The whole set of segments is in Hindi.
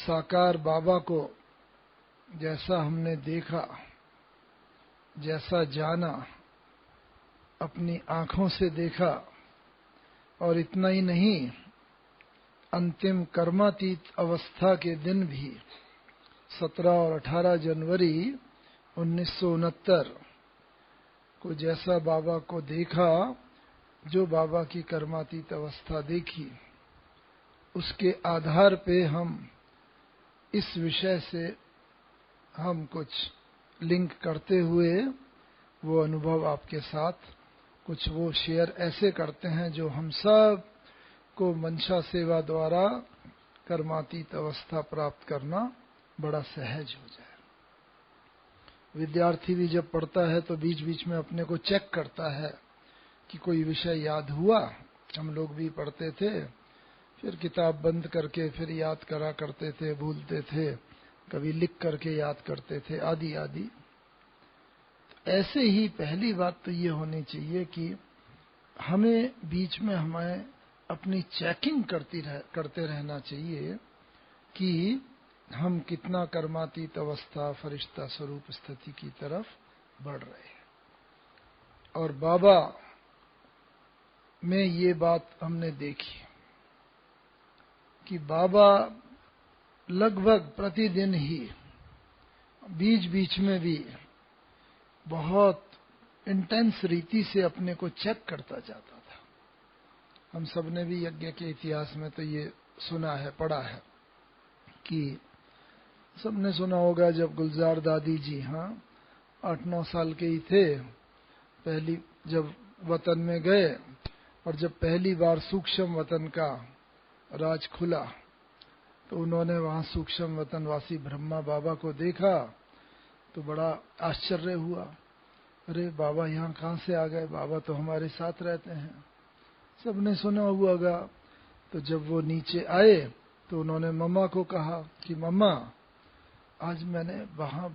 साकार बाबा को जैसा हमने देखा, जैसा जाना, अपनी आंखों से देखा, और इतना ही नहीं, अंतिम कर्मातीत अवस्था के दिन भी 17 और 18 जनवरी 1969 को जैसा बाबा को देखा, जो बाबा की कर्मातीत अवस्था देखी, उसके आधार पे हम इस विषय से हम कुछ लिंक करते हुए वो अनुभव आपके साथ कुछ वो शेयर ऐसे करते हैं जो हम सब को मंशा सेवा द्वारा कर्मातीत अवस्था प्राप्त करना बड़ा सहज हो जाए। विद्यार्थी भी जब पढ़ता है तो बीच बीच में अपने को चेक करता है कि कोई विषय याद हुआ। हम लोग भी पढ़ते थे, फिर किताब बंद करके फिर याद करा करते थे, भूलते थे, कभी लिख करके याद करते थे, आदि आदि। ऐसे ही पहली बात तो ये होनी चाहिए कि हमें बीच में हमें अपनी चेकिंग करते रहना चाहिए कि हम कितना कर्मातीत अवस्था, फरिश्ता स्वरूप स्थिति की तरफ बढ़ रहे हैं। और बाबा में ये बात हमने देखी कि बाबा लगभग प्रतिदिन ही बीच बीच में भी बहुत इंटेंस रीति से अपने को चेक करता जाता था। हम सब ने भी यज्ञ के इतिहास में तो ये सुना है, पढ़ा है कि सबने सुना होगा जब गुलजार दादी जी 8-9 साल के ही थे, पहली जब वतन में गए और जब पहली बार सूक्ष्म वतन का राज खुला तो उन्होंने वहां सूक्ष्म वतनवासी ब्रह्मा बाबा को देखा तो बड़ा आश्चर्य हुआ। अरे बाबा यहाँ कहाँ से आ गए, बाबा तो हमारे साथ रहते हैं। सबने सुना हुआ गा। तो जब वो नीचे आए तो उन्होंने मम्मा को कहा कि मम्मा आज मैंने वहां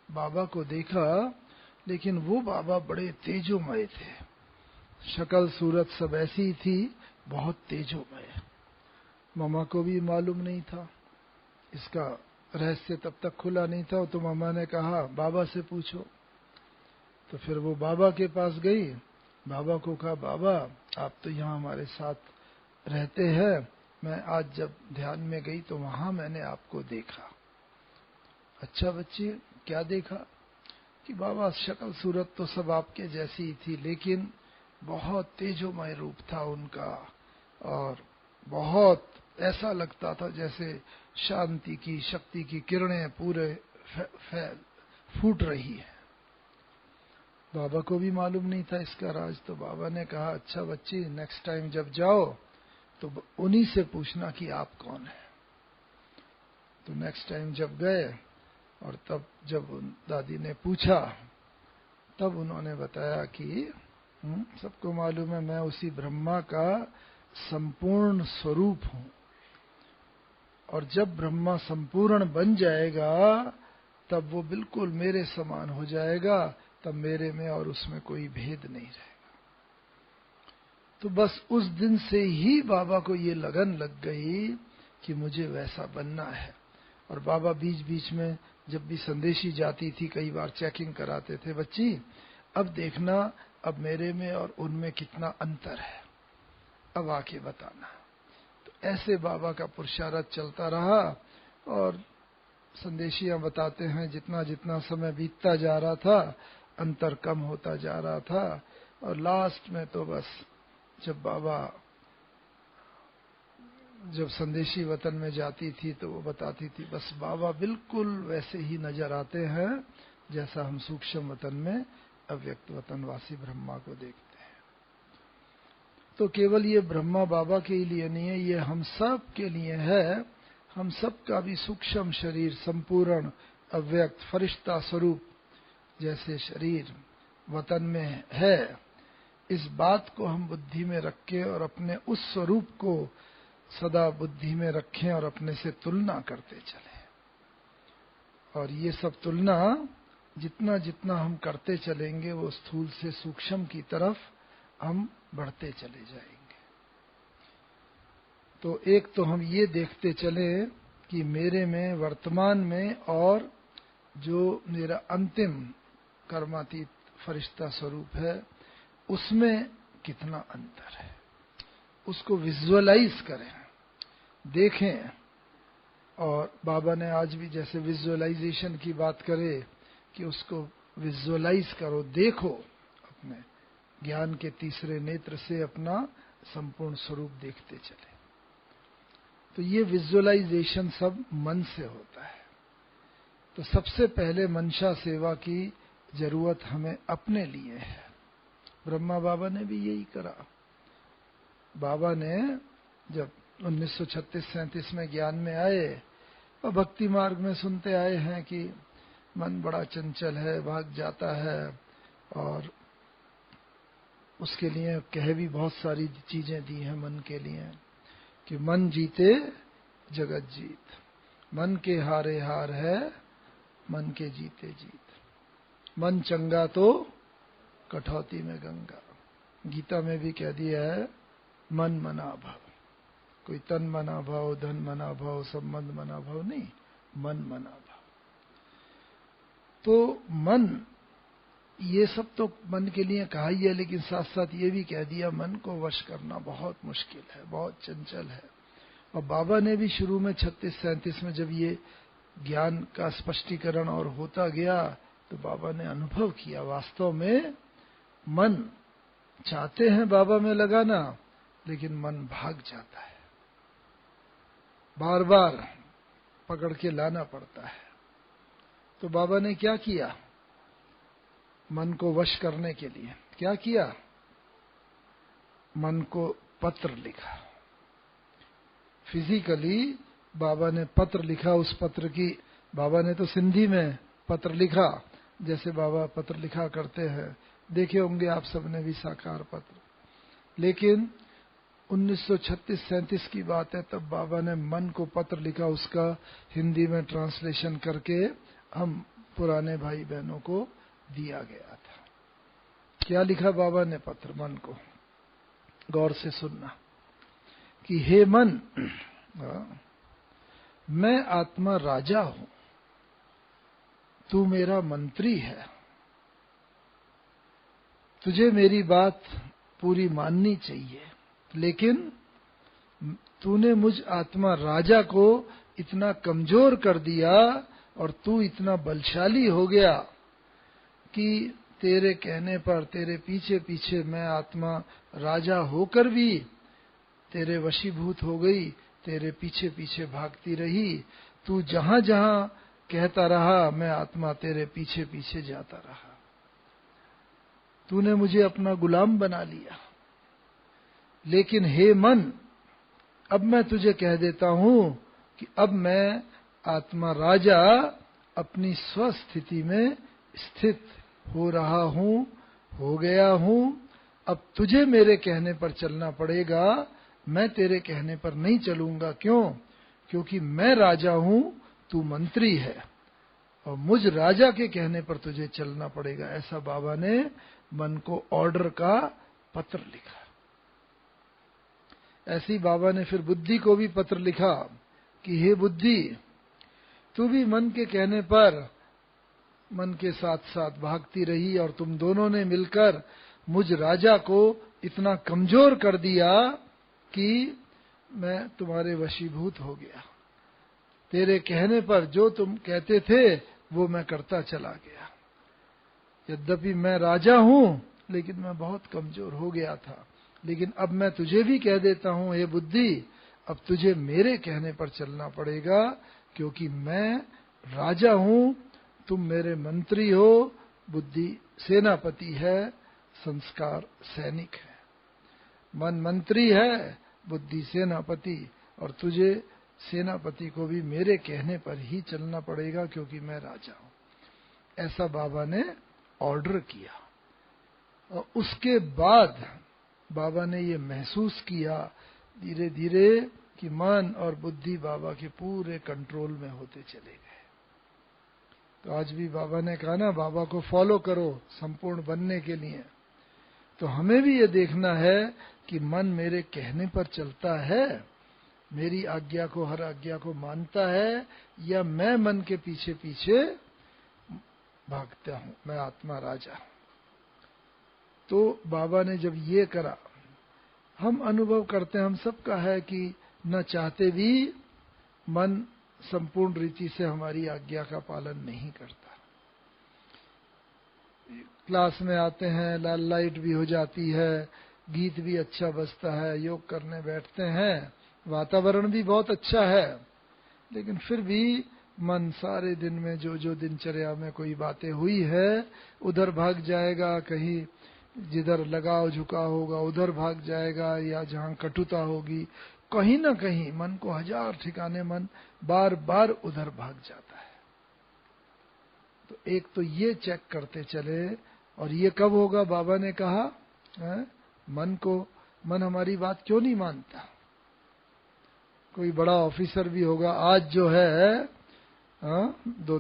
बाबा को देखा, लेकिन वो बाबा बड़े तेजोमय थे, शक्ल सूरत सब ऐसी ही थी, बहुत तेजोमय। मम्मा को भी मालूम नहीं था, इसका रहस्य तब तक खुला नहीं था। तो मम्मा ने कहा बाबा से पूछो। तो फिर वो बाबा के पास गई, बाबा को कहा बाबा आप तो यहाँ हमारे साथ रहते हैं, मैं आज जब ध्यान में गई तो वहां मैंने आपको देखा। अच्छा बच्ची क्या देखा? कि बाबा शक्ल सूरत तो सब आपके जैसी ही थी, लेकिन बहुत तेजोमय रूप था उनका, और बहुत ऐसा लगता था जैसे शांति की, शक्ति की किरणें पूरे फूट रही है। बाबा को भी मालूम नहीं था इसका राज। तो बाबा ने कहा अच्छा बच्ची, नेक्स्ट टाइम जब जाओ तो उन्हीं से पूछना कि आप कौन है। तो नेक्स्ट टाइम जब गए और तब जब दादी ने पूछा तब उन्होंने बताया कि सबको मालूम है मैं उसी ब्रह्मा का संपूर्ण स्वरूप हूं, और जब ब्रह्मा संपूर्ण बन जाएगा तब वो बिल्कुल मेरे समान हो जाएगा, तब मेरे में और उसमें कोई भेद नहीं रहेगा। तो बस उस दिन से ही बाबा को ये लगन लग गई कि मुझे वैसा बनना है। और बाबा बीच बीच में जब भी संदेशी जाती थी कई बार चेकिंग कराते थे, बच्ची अब देखना अब मेरे में और उनमें कितना अंतर है, अब आके बताना। तो ऐसे बाबा का पुरुषार्थ चलता रहा, और संदेशियां बताते हैं जितना जितना समय बीतता जा रहा था अंतर कम होता जा रहा था, और लास्ट में तो बस जब संदेशी वतन में जाती थी तो वो बताती थी बस बाबा बिल्कुल वैसे ही नजर आते हैं जैसा हम सूक्ष्म वतन में अव्यक्त वतनवासी ब्रह्मा को देखते हैं। तो केवल ये ब्रह्मा बाबा के लिए नहीं है, ये हम सब के लिए है। हम सब का भी सूक्ष्म शरीर संपूर्ण अव्यक्त फरिश्ता स्वरूप जैसे शरीर वतन में है, इस बात को हम बुद्धि में रखें और अपने उस स्वरूप को सदा बुद्धि में रखें और अपने से तुलना करते चलें। और ये सब तुलना जितना जितना हम करते चलेंगे वो स्थूल से सूक्ष्म की तरफ हम बढ़ते चले जाएंगे। तो एक तो हम ये देखते चले कि मेरे में वर्तमान में और जो मेरा अंतिम कर्मातीत फरिश्ता स्वरूप है उसमें कितना अंतर है, उसको विजुअलाइज करें, देखें। और बाबा ने आज भी जैसे विजुअलाइजेशन की बात करे कि उसको विजुअलाइज करो, देखो, अपने ज्ञान के तीसरे नेत्र से अपना संपूर्ण स्वरूप देखते चले। तो ये विजुअलाइजेशन सब मन से होता है। तो सबसे पहले मंशा सेवा की जरूरत हमें अपने लिए है। ब्रह्मा बाबा ने भी यही करा। बाबा ने जब 1936-37 में ज्ञान में आए और भक्ति मार्ग में सुनते आए हैं कि मन बड़ा चंचल है, भाग जाता है, और उसके लिए कह भी बहुत सारी चीजें दी हैं मन के लिए कि मन जीते जगत जीत, मन के हारे हार है, मन के जीते जीत, मन चंगा तो कठौती में गंगा। गीता में भी कह दिया है मन मना भाव, कोई तन मना भाव, धन मना भाव, संबंध मना भाव नहीं, मन मना भाव। तो मन, ये सब तो मन के लिए कहा ही है, लेकिन साथ साथ ये भी कह दिया मन को वश करना बहुत मुश्किल है, बहुत चंचल है। और बाबा ने भी शुरू में 36-37 में जब ये ज्ञान का स्पष्टीकरण और होता गया तो बाबा ने अनुभव किया वास्तव में मन चाहते हैं बाबा में लगाना, लेकिन मन भाग जाता है, बार बार पकड़ के लाना पड़ता है। तो बाबा ने क्या किया मन को वश करने के लिए? क्या किया? मन को पत्र लिखा। फिजिकली बाबा ने पत्र लिखा। उस पत्र की, बाबा ने तो सिंधी में पत्र लिखा, जैसे बाबा पत्र लिखा करते हैं, देखे होंगे आप सबने भी साकार पत्र। लेकिन 1936-37 की बात है, तब बाबा ने मन को पत्र लिखा, उसका हिंदी में ट्रांसलेशन करके हम पुराने भाई बहनों को दिया गया था। क्या लिखा बाबा ने पत्र मन को? गौर से सुनना कि हे मन, मैं आत्मा राजा हूं, तू मेरा मंत्री है, तुझे मेरी बात पूरी माननी चाहिए, लेकिन तूने मुझ आत्मा राजा को इतना कमजोर कर दिया और तू इतना बलशाली हो गया कि तेरे कहने पर, तेरे पीछे पीछे मैं आत्मा राजा होकर भी तेरे वशीभूत हो गई, तेरे पीछे पीछे भागती रही। तू जहां जहां कहता रहा, मैं आत्मा तेरे पीछे पीछे जाता रहा। तूने मुझे अपना गुलाम बना लिया। लेकिन हे मन, अब मैं तुझे कह देता हूं कि अब मैं आत्मा राजा अपनी स्वस्थिति में स्थित हो रहा हूं, हो गया हूं। अब तुझे मेरे कहने पर चलना पड़ेगा, मैं तेरे कहने पर नहीं चलूंगा। क्यों? क्योंकि मैं राजा हूं, तू मंत्री है, और मुझ राजा के कहने पर तुझे चलना पड़ेगा। ऐसा बाबा ने मन को ऑर्डर का पत्र लिखा। ऐसी बाबा ने फिर बुद्धि को भी पत्र लिखा कि हे बुद्धि, तू भी मन के कहने पर मन के साथ साथ भागती रही, और तुम दोनों ने मिलकर मुझ राजा को इतना कमजोर कर दिया कि मैं तुम्हारे वशीभूत हो गया। तेरे कहने पर जो तुम कहते थे वो मैं करता चला गया। यद्यपि मैं राजा हूं, लेकिन मैं बहुत कमजोर हो गया था। लेकिन अब मैं तुझे भी कह देता हूं, हे बुद्धि, अब तुझे मेरे कहने पर चलना पड़ेगा, क्योंकि मैं राजा हूं, तुम मेरे मंत्री हो। बुद्धि सेनापति है, संस्कार सैनिक है। मन मंत्री है, बुद्धि सेनापति, और तुझे सेनापति को भी मेरे कहने पर ही चलना पड़ेगा, क्योंकि मैं राजा हूं। ऐसा बाबा ने ऑर्डर किया। और उसके बाद बाबा ने ये महसूस किया धीरे धीरे कि मन और बुद्धि बाबा के पूरे कंट्रोल में होते चले गए। तो आज भी बाबा ने कहा ना, बाबा को फॉलो करो संपूर्ण बनने के लिए। तो हमें भी ये देखना है कि मन मेरे कहने पर चलता है मेरी आज्ञा को, हर आज्ञा को मानता है, या मैं मन के पीछे पीछे भागता हूं, मैं आत्मा राजा। तो बाबा ने जब ये करा, हम अनुभव करते हैं, हम सबका है कि न चाहते भी मन संपूर्ण रीति से हमारी आज्ञा का पालन नहीं करता। क्लास में आते हैं, लाल लाइट भी हो जाती है, गीत भी अच्छा बजता है, योग करने बैठते हैं, वातावरण भी बहुत अच्छा है, लेकिन फिर भी मन सारे दिन में जो जो दिनचर्या में कोई बातें हुई है उधर भाग जाएगा, कहीं जिधर लगाव झुकाव होगा उधर भाग जाएगा, या जहां कटुता होगी कहीं ना कहीं मन को हजार ठिकाने मन बार बार उधर भाग जाता है। तो एक तो ये चेक करते चले, और ये कब होगा? बाबा ने कहा है? मन हमारी बात क्यों नहीं मानता? कोई बड़ा ऑफिसर भी होगा, आज जो है दो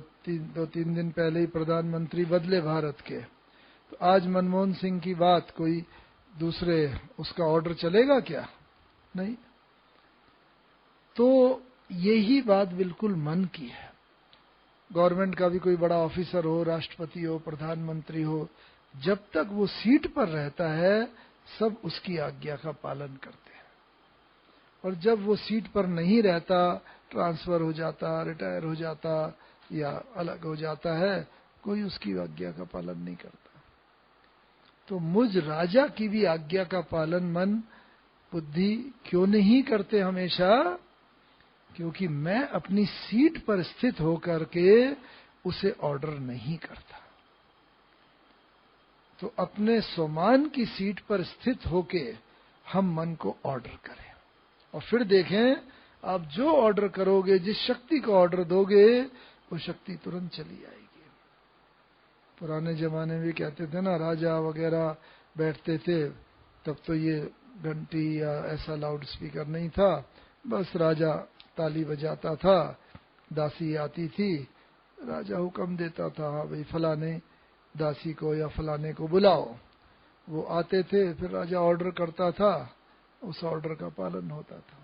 तीन दिन पहले ही प्रधानमंत्री बदले भारत के, तो आज मनमोहन सिंह की बात कोई दूसरे उसका ऑर्डर चलेगा क्या? नहीं। तो यही बात बिल्कुल मन की है। गवर्नमेंट का भी कोई बड़ा ऑफिसर हो, राष्ट्रपति हो, प्रधानमंत्री हो, जब तक वो सीट पर रहता है सब उसकी आज्ञा का पालन करते हैं, और जब वो सीट पर नहीं रहता, ट्रांसफर हो जाता, रिटायर हो जाता या अलग हो जाता है, कोई उसकी आज्ञा का पालन नहीं करता। तो मुझ राजा की भी आज्ञा का पालन मन बुद्धि क्यों नहीं करते हमेशा? क्योंकि मैं अपनी सीट पर स्थित होकर के उसे ऑर्डर नहीं करता। तो अपने स्वमान की सीट पर स्थित होके हम मन को ऑर्डर करें, और फिर देखें आप जो ऑर्डर करोगे, जिस शक्ति को ऑर्डर दोगे, वो शक्ति तुरंत चली आएगी। पुराने जमाने में कहते थे ना, राजा वगैरह बैठते थे, तब तो ये घंटी या ऐसा लाउड स्पीकर नहीं था, बस राजा ताली बजाता था, दासी आती थी, राजा हुक्म देता था, हाँ भाई फलाने दासी को या फलाने को बुलाओ, वो आते थे, फिर राजा ऑर्डर करता था, उस ऑर्डर का पालन होता था।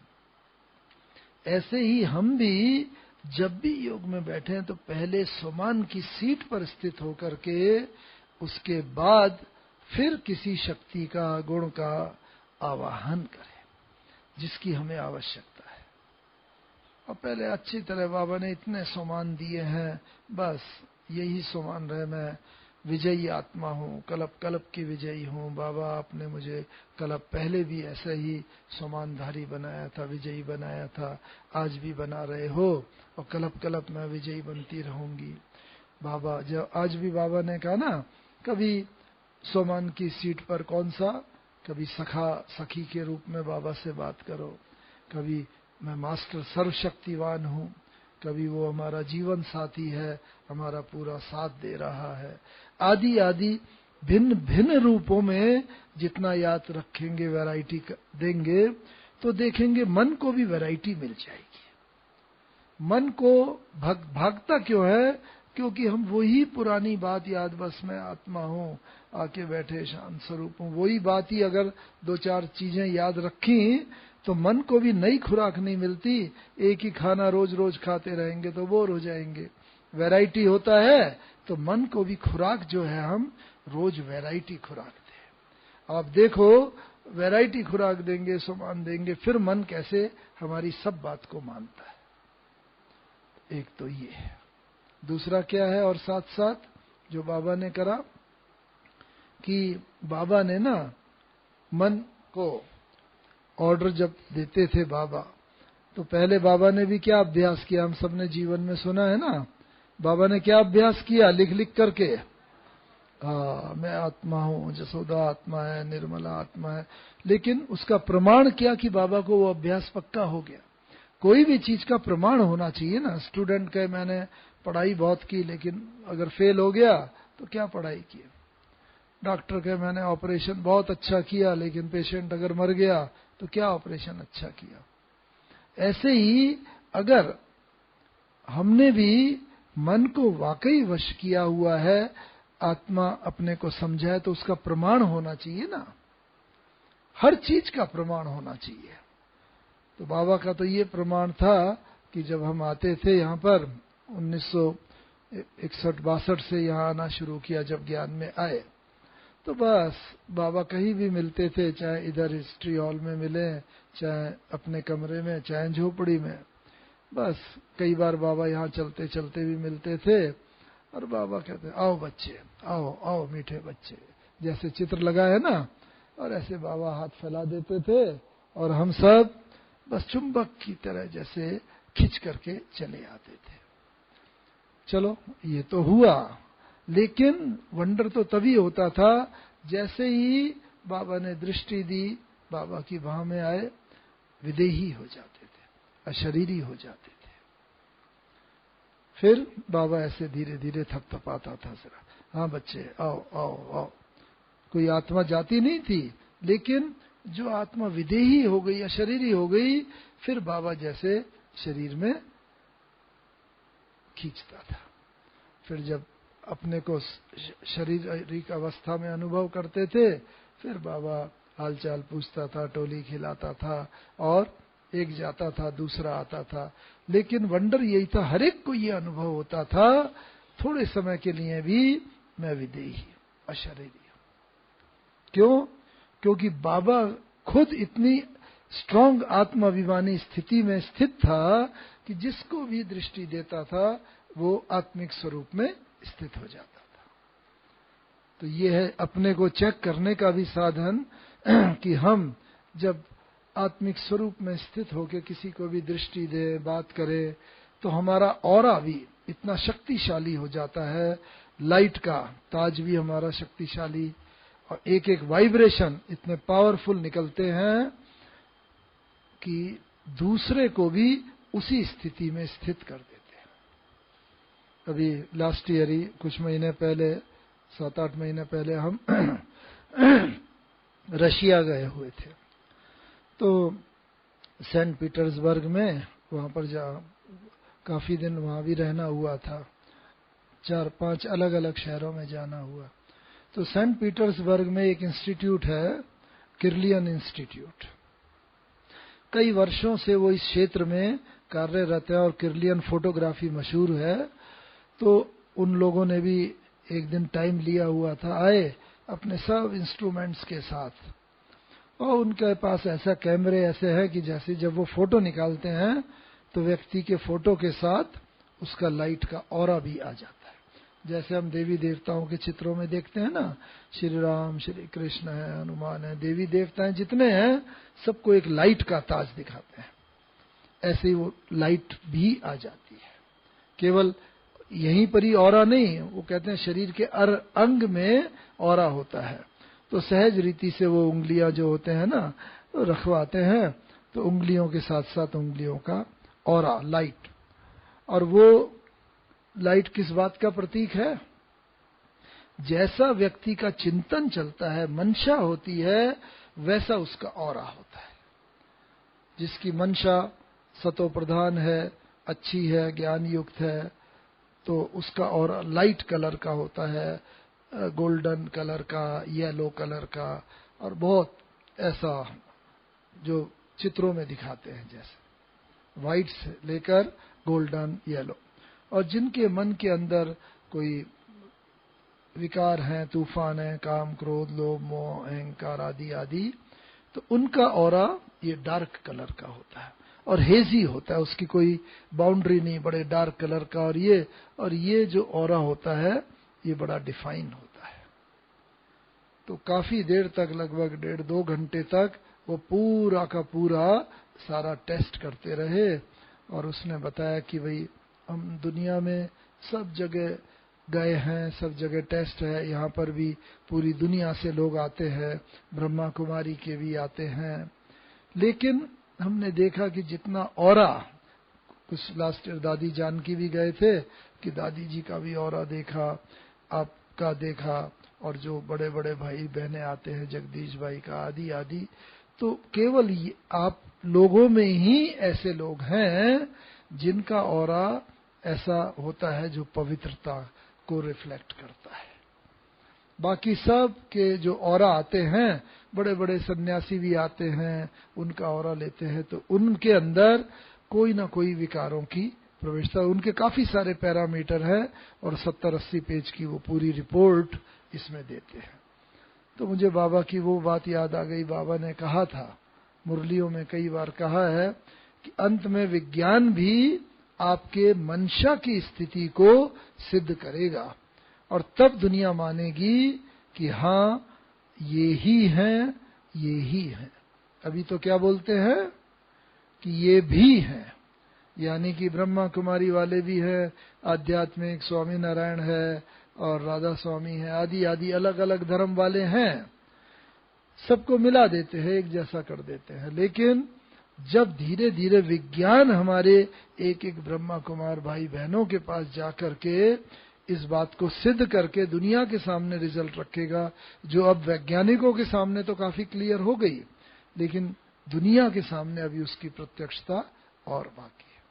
ऐसे ही हम भी जब भी योग में बैठे तो पहले स्वमान की सीट पर स्थित होकर के उसके बाद फिर किसी शक्ति का, गुण का आवाहन करें जिसकी हमें आवश्यकता है। और पहले अच्छी तरह बाबा ने इतने सोमान दिए हैं, बस यही सोमान रहे, मैं विजयी आत्मा हूँ, कल्प कल्प की विजयी हूँ। बाबा आपने मुझे कल्प पहले भी ऐसे ही सोमानधारी बनाया था, विजयी बनाया था, आज भी बना रहे हो, और कल्प कल्प मैं विजयी बनती रहूंगी। बाबा जब आज भी बाबा ने कहा ना, कभी सोमान की सीट पर कौन सा, कभी सखा सखी के रूप में बाबा से बात करो, कभी मैं मास्टर सर्वशक्तिवान हूँ, कभी वो हमारा जीवन साथी है, हमारा पूरा साथ दे रहा है, आदि आदि भिन्न भिन्न रूपों में जितना याद रखेंगे, वैरायटी देंगे, तो देखेंगे मन को भी वैरायटी मिल जाएगी। मन को भागता क्यों है? क्योंकि हम वही पुरानी बात याद, बस मैं आत्मा हूँ, आके बैठे शांत स्वरूप हूँ, वही बात ही अगर दो चार चीजें याद रखी तो मन को भी नई खुराक नहीं मिलती। एक ही खाना रोज रोज खाते रहेंगे तो बोर हो जाएंगे। वैरायटी होता है तो मन को भी खुराक जो है हम रोज वैरायटी खुराक दें। आप देखो वैरायटी खुराक देंगे, सामान देंगे, फिर मन कैसे हमारी सब बात को मानता है। एक तो ये है। दूसरा क्या है? और साथ साथ जो बाबा ने करा कि बाबा ने ना मन को ऑर्डर जब देते थे बाबा, तो पहले बाबा ने भी क्या अभ्यास किया, हम सबने जीवन में सुना है ना, बाबा ने क्या अभ्यास किया लिख लिख करके, मैं आत्मा हूँ, जसोदा आत्मा है, निर्मला आत्मा है। लेकिन उसका प्रमाण क्या कि बाबा को वो अभ्यास पक्का हो गया। कोई भी चीज का प्रमाण होना चाहिए ना। स्टूडेंट कहे मैंने पढ़ाई बहुत की लेकिन अगर फेल हो गया तो क्या पढ़ाई की। डॉक्टर कहे मैंने ऑपरेशन बहुत अच्छा किया लेकिन पेशेंट अगर मर गया तो क्या ऑपरेशन अच्छा किया। ऐसे ही अगर हमने भी मन को वाकई वश किया हुआ है, आत्मा अपने को समझा है, तो उसका प्रमाण होना चाहिए ना। हर चीज का प्रमाण होना चाहिए। तो बाबा का तो ये प्रमाण था कि जब हम आते थे यहाँ पर 1961-62 से यहाँ आना शुरू किया, जब ज्ञान में आए, तो बस बाबा कहीं भी मिलते थे, चाहे इधर हिस्ट्री हॉल में मिले, चाहे अपने कमरे में, चाहे झोपड़ी में, बस कई बार बाबा यहाँ चलते चलते भी मिलते थे। और बाबा कहते, आओ बच्चे, आओ आओ मीठे बच्चे, जैसे चित्र लगा है ना, और ऐसे बाबा हाथ फैला देते थे और हम सब बस चुंबक की तरह जैसे खिंच करके चले आते थे। चलो ये तो हुआ, लेकिन वंडर तो तभी होता था जैसे ही बाबा ने दृष्टि दी, बाबा की बाह में आए, विदेही हो जाते थे, अशरीरी हो जाते थे। फिर बाबा ऐसे धीरे धीरे थपथपाता था, जरा हाँ बच्चे आओ आओ आओ। कोई आत्मा जाती नहीं थी, लेकिन जो आत्मा विदेही हो गई, अशरीरी हो गई, फिर बाबा जैसे शरीर में खींचता था। फिर जब अपने को शारीरिक अवस्था में अनुभव करते थे, फिर बाबा हालचाल पूछता था, टोली खिलाता था, और एक जाता था दूसरा आता था। लेकिन वंडर यही था, हर एक को ये अनुभव होता था थोड़े समय के लिए भी मैं विदेही, अशरीरी। क्यों? क्योंकि बाबा खुद इतनी स्ट्रांग आत्माभिमानी स्थिति में स्थित था कि जिसको भी दृष्टि देता था वो आत्मिक स्वरूप में स्थित हो जाता था। तो ये है अपने को चेक करने का भी साधन कि हम जब आत्मिक स्वरूप में स्थित होकर किसी को भी दृष्टि दे, बात करे, तो हमारा ऑरा भी इतना शक्तिशाली हो जाता है, लाइट का ताज भी हमारा शक्तिशाली, और एक एक वाइब्रेशन इतने पावरफुल निकलते हैं कि दूसरे को भी उसी स्थिति में स्थित कर देते हैं। अभी लास्ट ईयर ही, कुछ महीने पहले, 7-8 महीने पहले हम रशिया गए हुए थे। तो सेंट पीटर्सबर्ग में, वहां पर काफी दिन वहां भी रहना हुआ था, 4-5 अलग अलग शहरों में जाना हुआ। तो सेंट पीटर्सबर्ग में एक इंस्टीट्यूट है, किर्लियन इंस्टीट्यूट। कई वर्षों से वो इस क्षेत्र में कार्यरत है और किर्लियन फोटोग्राफी मशहूर है। तो उन लोगों ने भी एक दिन टाइम लिया हुआ था, आए अपने सब इंस्ट्रूमेंट्स के साथ, और उनके पास ऐसा कैमरे ऐसे है कि जैसे जब वो फोटो निकालते हैं तो व्यक्ति के फोटो के साथ उसका लाइट का ऑरा भी आ जाता है। जैसे हम देवी देवताओं के चित्रों में देखते हैं ना, श्री राम, श्री कृष्ण है, हनुमान है, देवी देवताएं जितने हैं सबको एक लाइट का ताज दिखाते हैं, ऐसे ही वो लाइट भी आ जाती है। केवल यहीं पर ही ऑरा नहीं, वो कहते हैं शरीर के हर अंग में ऑरा होता है। तो सहज रीति से वो उंगलियां जो होते हैं ना, तो रखवाते हैं, तो उंगलियों के साथ साथ उंगलियों का ऑरा, लाइट। और वो लाइट किस बात का प्रतीक है? जैसा व्यक्ति का चिंतन चलता है, मंशा होती है, वैसा उसका ऑरा होता है। जिसकी मंशा सतो प्रधान है, अच्छी है, ज्ञान युक्त है, तो उसका ऑरा लाइट कलर का होता है, गोल्डन कलर का, येलो कलर का, और बहुत ऐसा जो चित्रों में दिखाते हैं, जैसे व्हाइट से लेकर गोल्डन, येलो। और जिनके मन के अंदर कोई विकार हैं, तूफान है, काम, क्रोध, लोभ, मोह, अहंकार आदि आदि, तो उनका ऑरा ये डार्क कलर का होता है और हेजी होता है, उसकी कोई बाउंड्री नहीं, बड़े डार्क कलर का। और ये जो ऑरा होता है ये बड़ा डिफाइन होता है। तो काफी देर तक, लगभग 1.5-2 घंटे तक वो पूरा का पूरा सारा टेस्ट करते रहे। और उसने बताया कि भाई हम दुनिया में सब जगह गए हैं, सब जगह टेस्ट है, यहाँ पर भी पूरी दुनिया से लोग आते हैं, ब्रह्मा कुमारी के भी आते हैं, लेकिन हमने देखा कि जितना ऑरा, कुछ लास्ट ईयर दादी जानकी भी गए थे, कि दादी जी का भी ऑरा देखा, आपका देखा, और जो बड़े बड़े भाई बहनें आते हैं, जगदीश भाई का, आदि आदि, तो केवल आप लोगों में ही ऐसे लोग हैं जिनका ऑरा ऐसा होता है जो पवित्रता को रिफ्लेक्ट करता है। बाकी सब के जो औरा आते हैं, बड़े बड़े सन्यासी भी आते हैं, उनका औरा लेते हैं, तो उनके अंदर कोई ना कोई विकारों की प्रवेशता। उनके काफी सारे पैरामीटर हैं और 70-80 पेज की वो पूरी रिपोर्ट इसमें देते हैं। तो मुझे बाबा की वो बात याद आ गई। बाबा ने कहा था, मुरलियों में कई बार कहा है कि अंत में विज्ञान भी आपके मंशा की स्थिति को सिद्ध करेगा और तब दुनिया मानेगी कि हाँ ये ही हैं, ये ही हैं। अभी तो क्या बोलते हैं कि ये भी हैं, यानी कि ब्रह्मा कुमारी वाले भी हैं, आध्यात्मिक स्वामी नारायण है और राधा स्वामी है, आदि आदि अलग अलग धर्म वाले हैं, सबको मिला देते हैं, एक जैसा कर देते हैं। लेकिन जब धीरे धीरे विज्ञान हमारे एक एक ब्रह्मा कुमार भाई बहनों के पास जाकर के इस बात को सिद्ध करके दुनिया के सामने रिजल्ट रखेगा, जो अब वैज्ञानिकों के सामने तो काफी क्लियर हो गई, लेकिन दुनिया के सामने अभी उसकी प्रत्यक्षता और बाकी है।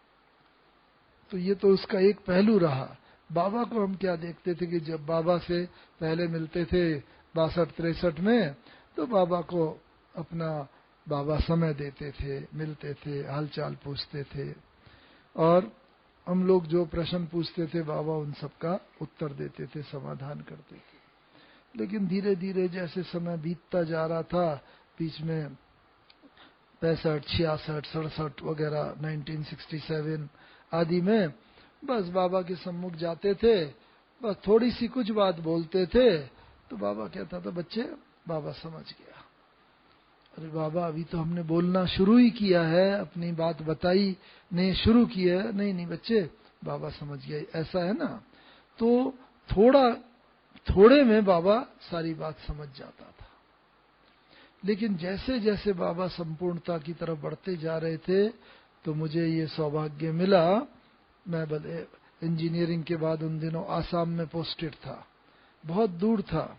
तो ये तो उसका एक पहलू रहा। बाबा को हम क्या देखते थे कि जब बाबा से पहले मिलते थे 62-63 में, तो बाबा को अपना बाबा समय देते थे, मिलते थे, हालचाल पूछते थे और हम लोग जो प्रश्न पूछते थे बाबा उन सबका उत्तर देते थे, समाधान करते थे। लेकिन धीरे धीरे जैसे समय बीतता जा रहा था, बीच में 65, 66, 67 वगैरह 1967 आदि में बस बाबा के सम्मुख जाते थे, बस थोड़ी सी कुछ बात बोलते थे तो बाबा कहता था, बच्चे बाबा समझ गया। अरे बाबा अभी तो हमने बोलना शुरू ही किया है, अपनी बात बताई ने शुरू किया है। नहीं नहीं बच्चे, बाबा समझ गया, ऐसा है ना। तो थोड़े में बाबा सारी बात समझ जाता था। लेकिन जैसे जैसे बाबा संपूर्णता की तरफ बढ़ते जा रहे थे, तो मुझे ये सौभाग्य मिला, मैं भले इंजीनियरिंग के बाद उन दिनों आसाम में पोस्टेड था, बहुत दूर था,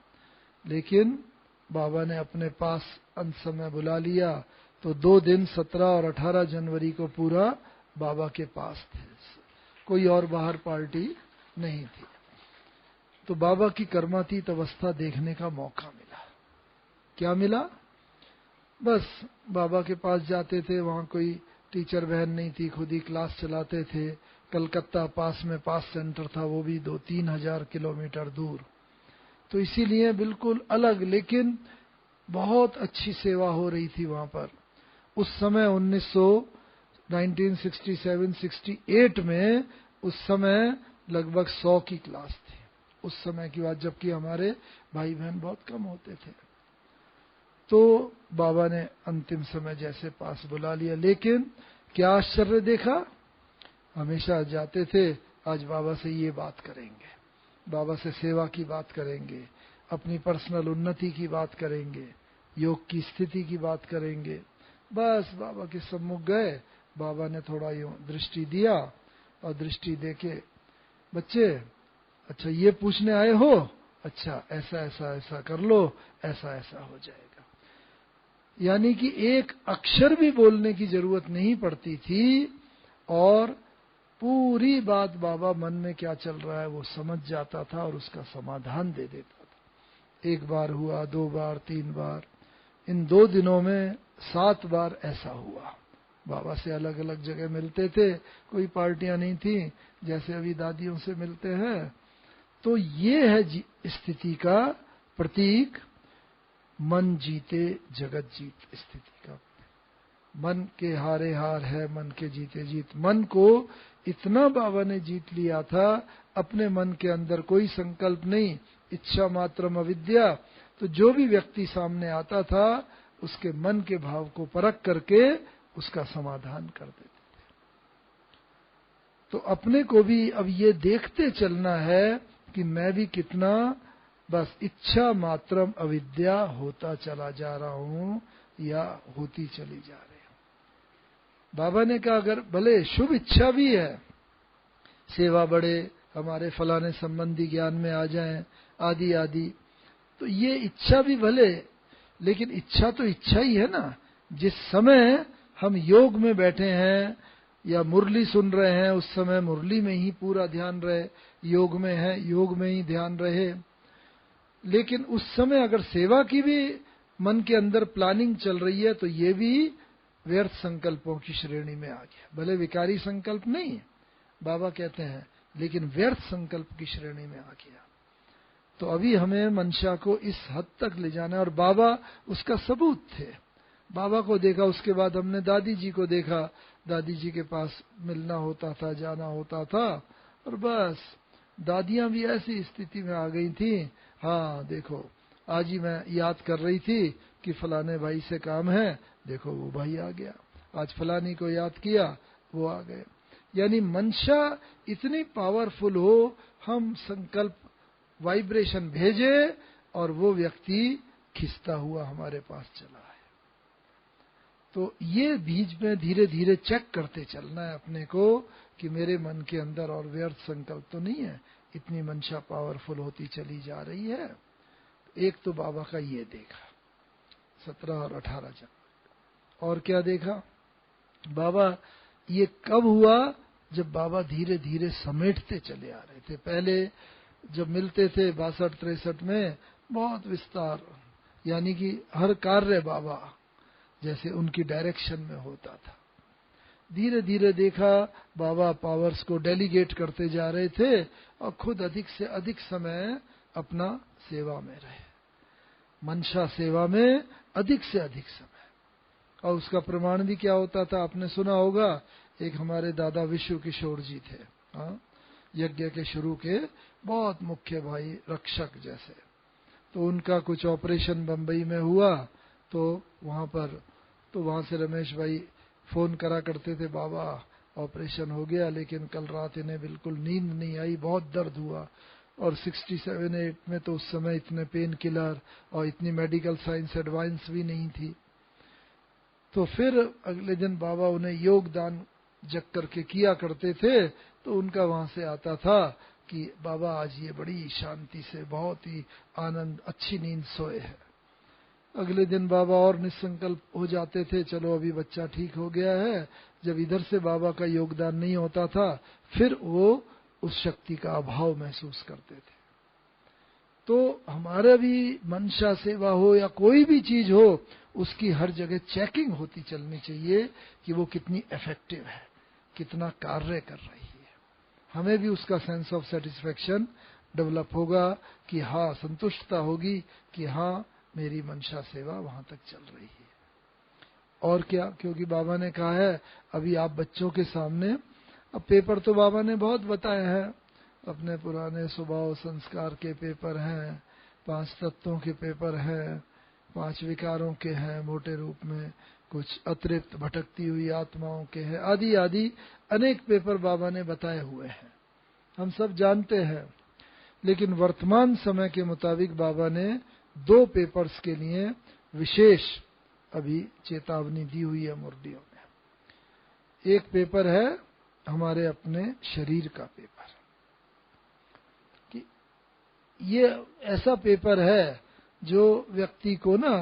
लेकिन बाबा ने अपने पास अंत समय बुला लिया। तो 2 दिन 17 और 18 जनवरी को पूरा बाबा के पास थे, कोई और बाहर पार्टी नहीं थी। तो बाबा की कर्मातीत अवस्था देखने का मौका मिला। क्या मिला? बस बाबा के पास जाते थे, वहां कोई टीचर बहन नहीं थी, खुद ही क्लास चलाते थे। कलकत्ता पास में पास सेंटर था, वो भी 2-3 हजार किलोमीटर दूर, तो इसीलिए बिल्कुल अलग, लेकिन बहुत अच्छी सेवा हो रही थी वहां पर। उस समय 1967-68 में उस समय लगभग 100 की क्लास थी, उस समय की बात, जबकि हमारे भाई बहन बहुत कम होते थे। तो बाबा ने अंतिम समय जैसे पास बुला लिया। लेकिन क्या आश्चर्य देखा, हमेशा जाते थे, आज बाबा से ये बात करेंगे, बाबा से सेवा की बात करेंगे, अपनी पर्सनल उन्नति की बात करेंगे, योग की स्थिति की बात करेंगे। बस बाबा के सम्मुख गए, बाबा ने थोड़ा यूं दृष्टि दिया और दृष्टि देके, बच्चे अच्छा ये पूछने आए हो, अच्छा ऐसा ऐसा ऐसा कर लो, ऐसा ऐसा हो जाएगा। यानी कि एक अक्षर भी बोलने की जरूरत नहीं पड़ती थी और पूरी बात बाबा मन में क्या चल रहा है वो समझ जाता था और उसका समाधान दे देता था। 1 बार हुआ, 2 बार, 3 बार, इन 2 दिनों में 7 बार ऐसा हुआ। बाबा से अलग अलग जगह मिलते थे, कोई पार्टियां नहीं थी जैसे अभी दादियों से मिलते हैं। तो ये है स्थिति का प्रतीक, मन जीते जगत जीत स्थिति का। मन के हारे हार है, मन के जीते जीत। मन को इतना बाबा ने जीत लिया था, अपने मन के अंदर कोई संकल्प नहीं, इच्छा मात्रम अविद्या। तो जो भी व्यक्ति सामने आता था, उसके मन के भाव को परख करके उसका समाधान कर देते थे। तो अपने को भी अब ये देखते चलना है कि मैं भी कितना बस इच्छा मात्रम अविद्या होता चला जा रहा हूं या होती चली जा रही हूं। बाबा ने कहा अगर भले शुभ इच्छा भी है, सेवा बढ़े, हमारे फलाने संबंधी ज्ञान में आ जाएं, आदि आदि, तो ये इच्छा भी भले, लेकिन इच्छा तो इच्छा ही है ना। जिस समय हम योग में बैठे हैं या मुरली सुन रहे हैं, उस समय मुरली में ही पूरा ध्यान रहे, योग में है योग में ही ध्यान रहे। लेकिन उस समय अगर सेवा की भी मन के अंदर प्लानिंग चल रही है तो ये भी व्यर्थ संकल्पों की श्रेणी में आ गया। भले विकारी संकल्प नहीं बाबा कहते हैं, लेकिन व्यर्थ संकल्प की श्रेणी में आ गया। तो अभी हमें मंशा को इस हद तक ले जाना है, और बाबा उसका सबूत थे। बाबा को देखा, उसके बाद हमने दादी जी को देखा, दादी जी के पास मिलना होता था, जाना होता था, और बस दादियां भी ऐसी स्थिति में आ गई थी। हाँ देखो, आज ही मैं याद कर रही थी कि फलाने भाई से काम है, देखो वो भाई आ गया, आज फलानी को याद किया, वो आ गए। यानी मंशा इतनी पावरफुल हो, हम संकल्प वाइब्रेशन भेजे और वो व्यक्ति खिसता हुआ हमारे पास चला है। तो ये बीच में धीरे धीरे चेक करते चलना है अपने को कि मेरे मन के अंदर और व्यर्थ संकल्प तो नहीं है, इतनी मंशा पावरफुल होती चली जा रही है। एक तो बाबा का ये देखा 17 और 18 जन। और क्या देखा बाबा, ये कब हुआ, जब बाबा धीरे धीरे समेटते चले आ रहे थे। पहले जब मिलते थे 62-63 में बहुत विस्तार, यानी कि हर कार्य बाबा जैसे उनकी डायरेक्शन में होता था। धीरे धीरे देखा बाबा पावर्स को डेलीगेट करते जा रहे थे और खुद अधिक से अधिक समय अपना सेवा में रहे, मंशा सेवा में अधिक से अधिक समय। और उसका प्रमाण भी क्या होता था, आपने सुना होगा, एक हमारे दादा विश्व किशोर जी थे, हाँ, यज्ञ के शुरू के बहुत मुख्य भाई, रक्षक जैसे। तो उनका कुछ ऑपरेशन बंबई में हुआ, तो वहां से रमेश भाई फोन करा करते थे, बाबा ऑपरेशन हो गया, लेकिन कल रात इन्हें बिल्कुल नींद नहीं आई, बहुत दर्द हुआ। और 67-8 में तो उस समय इतने पेन किलर और इतनी मेडिकल साइंस एडवांस भी नहीं थी। तो फिर अगले दिन बाबा उन्हें योगदान जग करके किया करते थे। तो उनका वहां से आता था कि बाबा आज ये बड़ी शांति से, बहुत ही आनंद, अच्छी नींद सोए हैं। अगले दिन बाबा और निसंकल्प हो जाते थे, चलो अभी बच्चा ठीक हो गया है। जब इधर से बाबा का योगदान नहीं होता था, फिर वो उस शक्ति का अभाव महसूस करते थे। तो हमारा भी मंशा सेवा हो या कोई भी चीज हो, उसकी हर जगह चेकिंग होती चलनी चाहिए कि वो कितनी इफेक्टिव है, कितना कार्य कर रही है। हमें भी उसका सेंस ऑफ सेटिस्फेक्शन डेवलप होगा कि हाँ, संतुष्टता होगी कि हाँ, मेरी मंशा सेवा वहां तक चल रही है। और क्या, क्योंकि बाबा ने कहा है अभी आप बच्चों के सामने, अब पेपर तो बाबा ने बहुत बताए हैं, अपने पुराने स्वभाव संस्कार के पेपर हैं, 5 तत्वों के पेपर हैं, 5 विकारों के हैं मोटे रूप में, कुछ अतिरिक्त भटकती हुई आत्माओं के हैं, आदि आदि अनेक पेपर बाबा ने बताए हुए हैं, हम सब जानते हैं। लेकिन वर्तमान समय के मुताबिक बाबा ने 2 पेपर्स के लिए विशेष अभी चेतावनी दी हुई है मुरलियों में। एक पेपर है हमारे अपने शरीर का पेपर, कि ये ऐसा पेपर है जो व्यक्ति को ना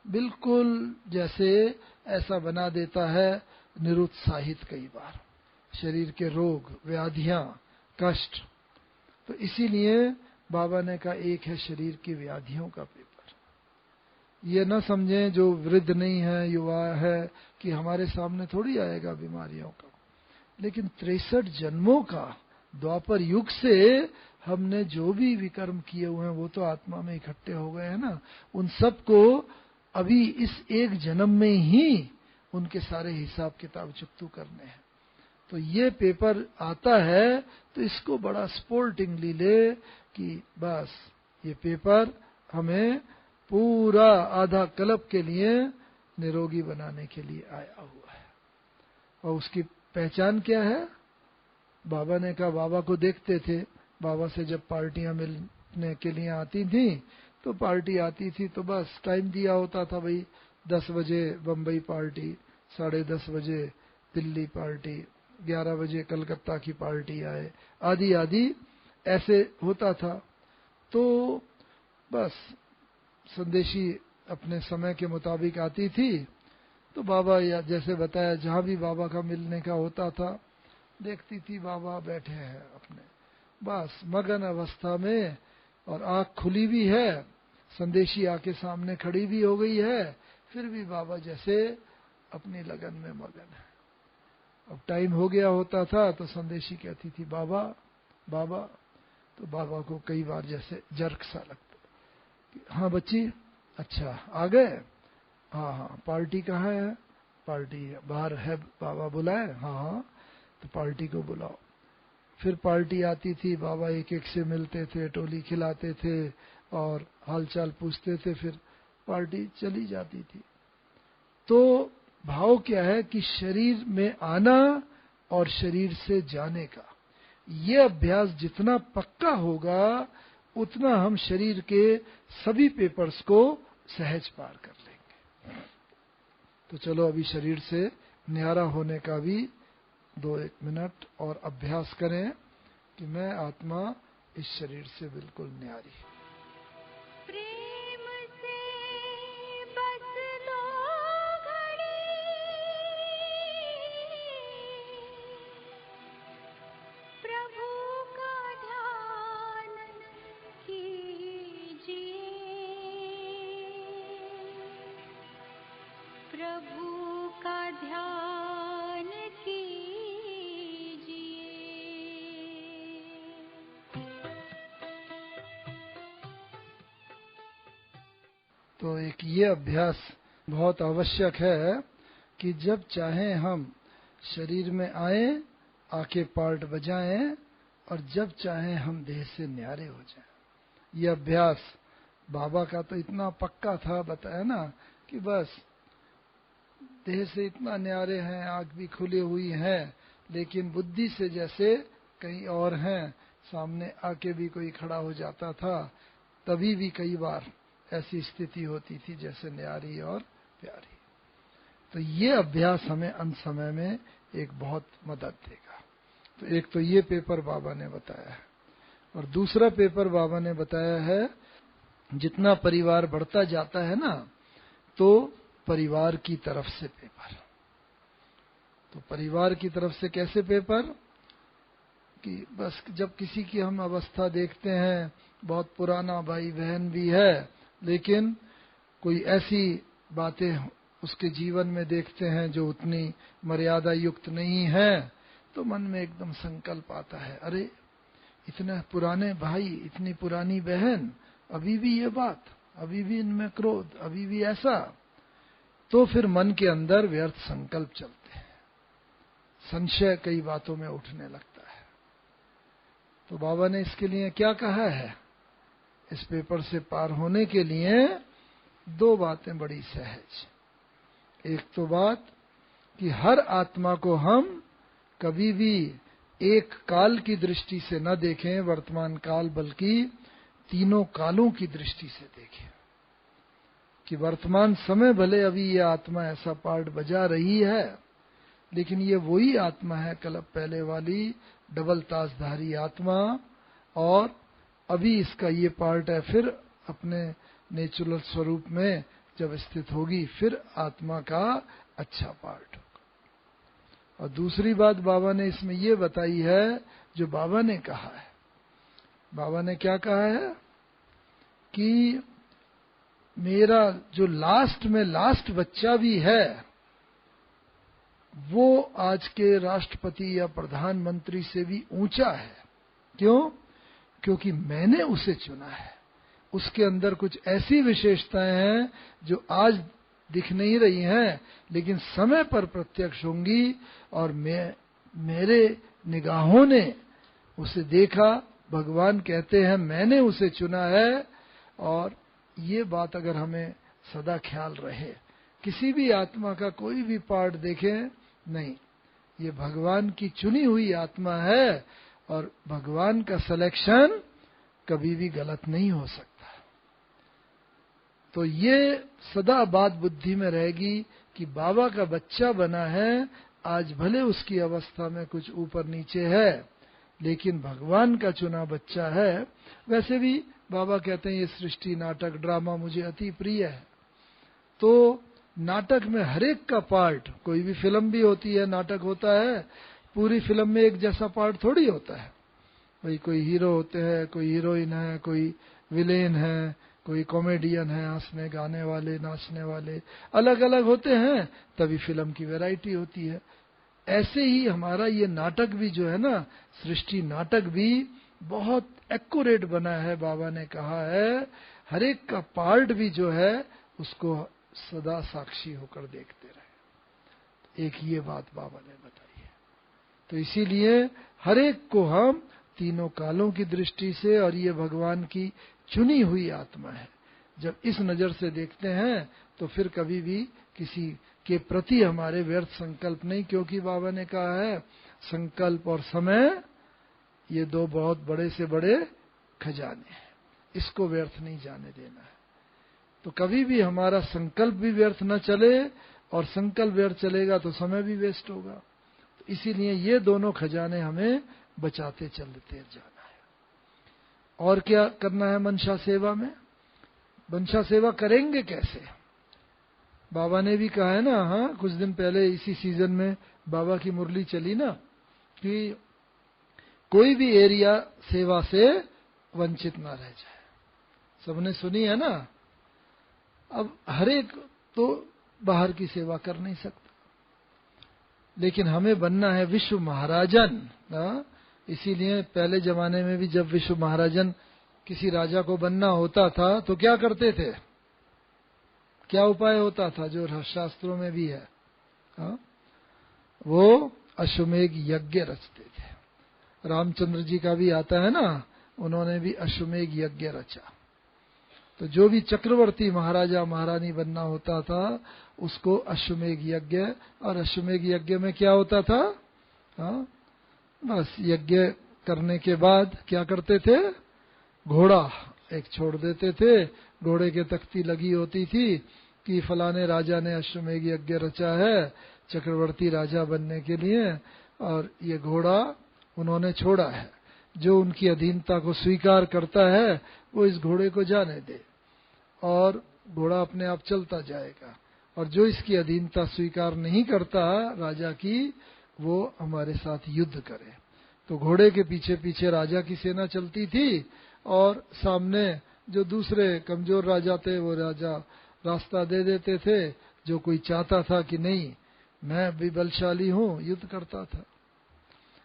बिल्कुल जैसे ऐसा बना देता है निरुत्साहित, कई बार शरीर के रोग, व्याधियां, कष्ट। तो इसीलिए बाबा ने कहा एक है शरीर की व्याधियों का पेपर। ये न समझें जो वृद्ध नहीं है, युवा है, कि हमारे सामने थोड़ी आएगा बीमारियों का, लेकिन 63 जन्मों का द्वापर युग से हमने जो भी विकर्म किए हुए हैं वो तो आत्मा में इकट्ठे हो गए हैं ना, उन सब को अभी इस एक जन्म में ही उनके सारे हिसाब किताब चुकतू करने हैं। तो ये पेपर आता है तो इसको बड़ा स्पोर्टिंगली ले कि बस ये पेपर हमें पूरा आधा कल्प के लिए निरोगी बनाने के लिए आया हुआ है। और उसकी पहचान क्या है, बाबा ने कहा, बाबा को देखते थे, बाबा से जब पार्टियां मिलने के लिए आती थी तो पार्टी आती थी तो बस टाइम दिया होता था, भाई 10 बजे बम्बई पार्टी, 10:30 बजे दिल्ली पार्टी, 11 बजे कलकत्ता की पार्टी आए, आदि आदि ऐसे होता था। तो बस संदेशी अपने समय के मुताबिक आती थी। तो बाबा या जैसे बताया, जहां भी बाबा का मिलने का होता था, देखती थी बाबा बैठे हैं अपने बस मगन अवस्था में, और आंख खुली भी है संदेशी आके सामने खड़ी भी हो गई है, फिर भी बाबा जैसे अपनी लगन में मगन है। अब टाइम हो गया होता था तो संदेशी कहती थी बाबा बाबा, तो बाबा को कई बार जैसे जर्क सा लगता। हाँ बच्ची, अच्छा आ गए, हाँ हाँ, पार्टी कहाँ है? पार्टी बाहर है, बाबा बुलाए? हाँ हाँ, तो पार्टी को बुलाओ। फिर पार्टी आती थी, बाबा एक एक से मिलते थे, टोली खिलाते थे और हालचाल पूछते थे, फिर पार्टी चली जाती थी। तो भाव क्या है कि शरीर में आना और शरीर से जाने का ये अभ्यास जितना पक्का होगा, उतना हम शरीर के सभी पेपर्स को सहज पार कर लेंगे। तो चलो अभी शरीर से न्यारा होने का भी 2-1 मिनट और अभ्यास करें कि मैं आत्मा इस शरीर से बिल्कुल न्यारी। प्रेम से बस लो घड़ी, प्रभु का ध्यान कीजिए, प्रभु का ध्यान कीजिए। तो एक ये अभ्यास बहुत आवश्यक है कि जब चाहे हम शरीर में आए, आके पार्ट बजाएं, और जब चाहे हम देह से न्यारे हो जाएं। ये अभ्यास बाबा का तो इतना पक्का था, बताया ना, कि बस देह से इतना न्यारे हैं, आंख भी खुली हुई है, लेकिन बुद्धि से जैसे कहीं और हैं। सामने आके भी कोई खड़ा हो जाता था, तभी भी कई बार ऐसी स्थिति होती थी जैसे न्यारी और प्यारी। तो ये अभ्यास हमें अंत समय में एक बहुत मदद देगा। तो एक तो ये पेपर बाबा ने बताया है, और दूसरा पेपर बाबा ने बताया है, जितना परिवार बढ़ता जाता है ना, तो परिवार की तरफ से पेपर। तो परिवार की तरफ से कैसे पेपर? कि बस जब किसी की हम अवस्था देखते हैं, बहुत पुराना भाई बहन भी है, लेकिन कोई ऐसी बातें उसके जीवन में देखते हैं जो उतनी मर्यादा युक्त नहीं है, तो मन में एकदम संकल्प आता है, अरे इतने पुराने भाई, इतनी पुरानी बहन, अभी भी ये बात, अभी भी इनमें क्रोध, अभी भी ऐसा। तो फिर मन के अंदर व्यर्थ संकल्प चलते हैं, संशय कई बातों में उठने लगता है। तो बाबा ने इसके लिए क्या कहा है? इस पेपर से पार होने के लिए 2 बातें बड़ी सहज। एक तो बात कि हर आत्मा को हम कभी भी एक काल की दृष्टि से न देखें, वर्तमान काल, बल्कि तीनों कालों की दृष्टि से देखें। कि वर्तमान समय भले अभी ये आत्मा ऐसा पार्ट बजा रही है, लेकिन ये वही आत्मा है कल पहले वाली डबल ताजधारी आत्मा, और अभी इसका ये पार्ट है, फिर अपने नेचुरल स्वरूप में जब स्थित होगी, फिर आत्मा का अच्छा पार्ट होगा। और दूसरी बात बाबा ने इसमें ये बताई है, जो बाबा ने कहा है। बाबा ने क्या कहा है कि मेरा जो लास्ट में लास्ट बच्चा भी है, वो आज के राष्ट्रपति या प्रधानमंत्री से भी ऊंचा है। क्यों? क्योंकि मैंने उसे चुना है। उसके अंदर कुछ ऐसी विशेषताएं हैं जो आज दिख नहीं रही हैं, लेकिन समय पर प्रत्यक्ष होंगी, और मेरे निगाहों ने उसे देखा। भगवान कहते हैं मैंने उसे चुना है। और ये बात अगर हमें सदा ख्याल रहे, किसी भी आत्मा का कोई भी पार्ट देखें, नहीं, ये भगवान की चुनी हुई आत्मा है, और भगवान का सिलेक्शन कभी भी गलत नहीं हो सकता। तो ये सदा बात बुद्धि में रहेगी कि बाबा का बच्चा बना है, आज भले उसकी अवस्था में कुछ ऊपर नीचे है, लेकिन भगवान का चुना बच्चा है। वैसे भी बाबा कहते हैं ये सृष्टि, नाटक, ड्रामा मुझे अति प्रिय है। तो नाटक में हर एक का पार्ट, कोई भी फिल्म भी होती है, नाटक होता है, पूरी फिल्म में एक जैसा पार्ट थोड़ी होता है। भाई कोई हीरो होते हैं, कोई हीरोइन है, कोई विलेन है, कोई कॉमेडियन है, हंसने गाने वाले, नाचने वाले, अलग अलग होते हैं, तभी फिल्म की वैरायटी होती है। ऐसे ही हमारा ये नाटक भी जो है ना, सृष्टि नाटक भी बहुत एक्यूरेट बना है। बाबा ने कहा है हर एक का पार्ट भी जो है उसको सदा साक्षी होकर देखते रहे। एक ये बात बाबा ने बताई है। तो इसीलिए हर एक को हम तीनों कालों की दृष्टि से, और ये भगवान की चुनी हुई आत्मा है, जब इस नजर से देखते हैं तो फिर कभी भी किसी के प्रति हमारे व्यर्थ संकल्प नहीं, क्योंकि बाबा ने कहा है संकल्प और समय ये दो बहुत बड़े से बड़े खजाने हैं, इसको व्यर्थ नहीं जाने देना है। तो कभी भी हमारा संकल्प भी व्यर्थ न चले, और संकल्प व्यर्थ चलेगा तो समय भी वेस्ट होगा। तो इसीलिए ये दोनों खजाने हमें बचाते चलते जाना है। और क्या करना है मनसा सेवा में? मनसा सेवा करेंगे कैसे? बाबा ने भी कहा है ना, हाँ, कुछ दिन पहले इसी सीजन में बाबा की मुरली चली ना, कि कोई भी एरिया सेवा से वंचित ना रह जाए। सबने सुनी है ना। अब हर एक तो बाहर की सेवा कर नहीं सकता, लेकिन हमें बनना है विश्व महाराजन। इसीलिए पहले जमाने में भी जब विश्व महाराजन किसी राजा को बनना होता था तो क्या करते थे? क्या उपाय होता था जो शास्त्रों में भी है? वो अश्वमेघ यज्ञ रचते थे। रामचंद्र जी का भी आता है ना, उन्होंने भी अश्वमेघ यज्ञ रचा। तो जो भी चक्रवर्ती महाराजा महारानी बनना होता था उसको अश्वमेघ यज्ञ, और अश्वमेघ यज्ञ में क्या होता था? बस यज्ञ करने के बाद क्या करते थे? घोड़ा एक छोड़ देते थे। घोड़े के तख्ती लगी होती थी कि फलाने राजा ने अश्वमेघ यज्ञ रचा है चक्रवर्ती राजा बनने के लिए, और ये घोड़ा उन्होंने छोड़ा है। जो उनकी अधीनता को स्वीकार करता है वो इस घोड़े को जाने दे, और घोड़ा अपने आप चलता जाएगा। और जो इसकी अधीनता स्वीकार नहीं करता राजा की, वो हमारे साथ युद्ध करे। तो घोड़े के पीछे पीछे राजा की सेना चलती थी, और सामने जो दूसरे कमजोर राजा थे वो राजा रास्ता दे देते थे। जो कोई चाहता था कि नहीं मैं भी बलशाली हूं, युद्ध करता था।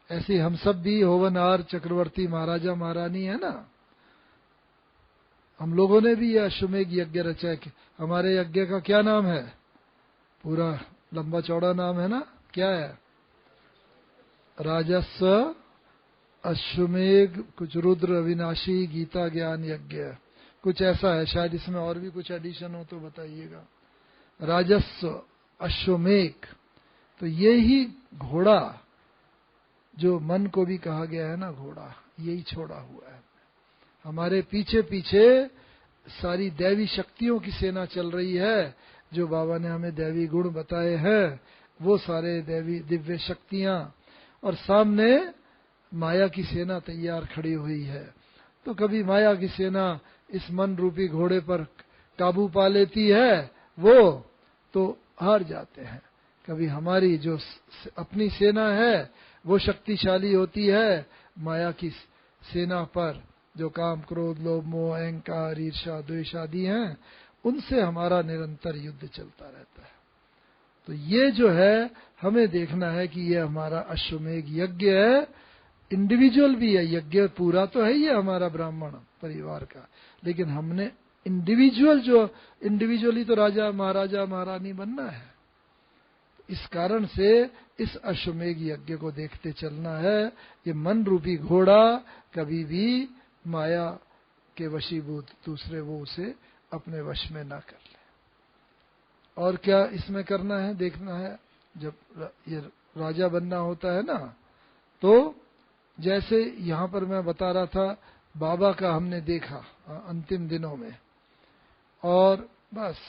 ऐसे हम सब भी होवनहार चक्रवर्ती महाराजा महारानी है ना, हम लोगों ने भी यह अश्वमेघ यज्ञ रचा है। हमारे यज्ञ का क्या नाम है? पूरा लंबा चौड़ा नाम है ना, क्या है? राजस्व अश्वमेघ कुछ रुद्र अविनाशी गीता ज्ञान यज्ञ, कुछ ऐसा है। शायद इसमें और भी कुछ एडिशन हो तो बताइएगा। राजस्व अश्वमेघ, तो ये ही घोड़ा जो मन को भी कहा गया है ना घोड़ा, यही छोड़ा हुआ है। हमारे पीछे पीछे सारी दैवी शक्तियों की सेना चल रही है। जो बाबा ने हमें दैवी गुण बताए हैं वो सारे दैवी दिव्य शक्तियां, और सामने माया की सेना तैयार खड़ी हुई है। तो कभी माया की सेना इस मन रूपी घोड़े पर काबू पा लेती है, वो तो हार जाते हैं। कभी हमारी जो अपनी सेना है वो शक्तिशाली होती है माया की सेना पर, जो काम क्रोध लोभ मोह अहंकार ईर्ष्या द्वेष आदि हैं, उनसे हमारा निरंतर युद्ध चलता रहता है। तो ये जो है हमें देखना है कि ये हमारा अश्वमेघ यज्ञ है। इंडिविजुअल भी है यज्ञ, पूरा तो है ये हमारा ब्राह्मण परिवार का, लेकिन हमने इंडिविजुअली तो राजा महाराजा महारानी बनना है। इस कारण से इस अश्वमेघ यज्ञ को देखते चलना है। ये मन रूपी घोड़ा कभी भी माया के वशीभूत दूसरे वो उसे अपने वश में ना कर ले। और क्या इसमें करना है, देखना है। जब ये राजा बनना होता है ना, तो जैसे यहाँ पर मैं बता रहा था बाबा का हमने देखा अंतिम दिनों में, और बस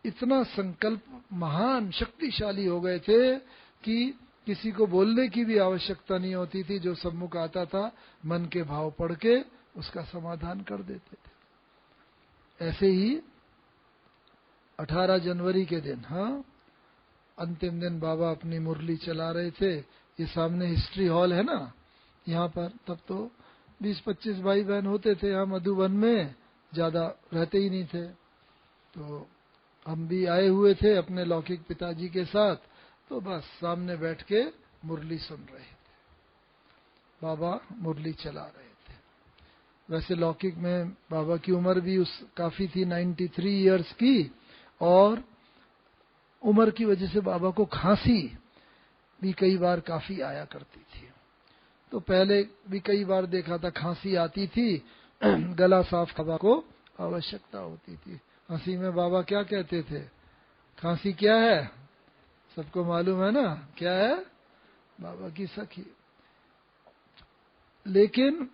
इतना संकल्प महान शक्तिशाली हो गए थे कि किसी को बोलने की भी आवश्यकता नहीं होती थी। जो सम्मुख आता था मन के भाव पढ़ के उसका समाधान कर देते थे। ऐसे ही 18 जनवरी के दिन, अंतिम दिन बाबा अपनी मुरली चला रहे थे। ये सामने हिस्ट्री हॉल है ना यहाँ पर, तब तो 20-25 भाई बहन होते थे यहाँ मधुबन में, ज़्यादा रहते ही नहीं थे। तो हम भी आए हुए थे अपने लौकिक पिताजी के साथ, तो बस सामने बैठ के मुरली सुन रहे थे, बाबा मुरली चला रहे थे। वैसे लौकिक में बाबा की उम्र भी उस काफ़ी थी, 93 इयर्स की, और उम्र की वजह से बाबा को खांसी भी कई बार काफ़ी आया करती थी। तो पहले भी कई बार देखा था खांसी आती थी, गला साफ बाबा को आवश्यकता होती थी। खांसी में बाबा क्या कहते थे? खांसी क्या है सबको मालूम है ना, क्या है? बाबा की सखी। लेकिन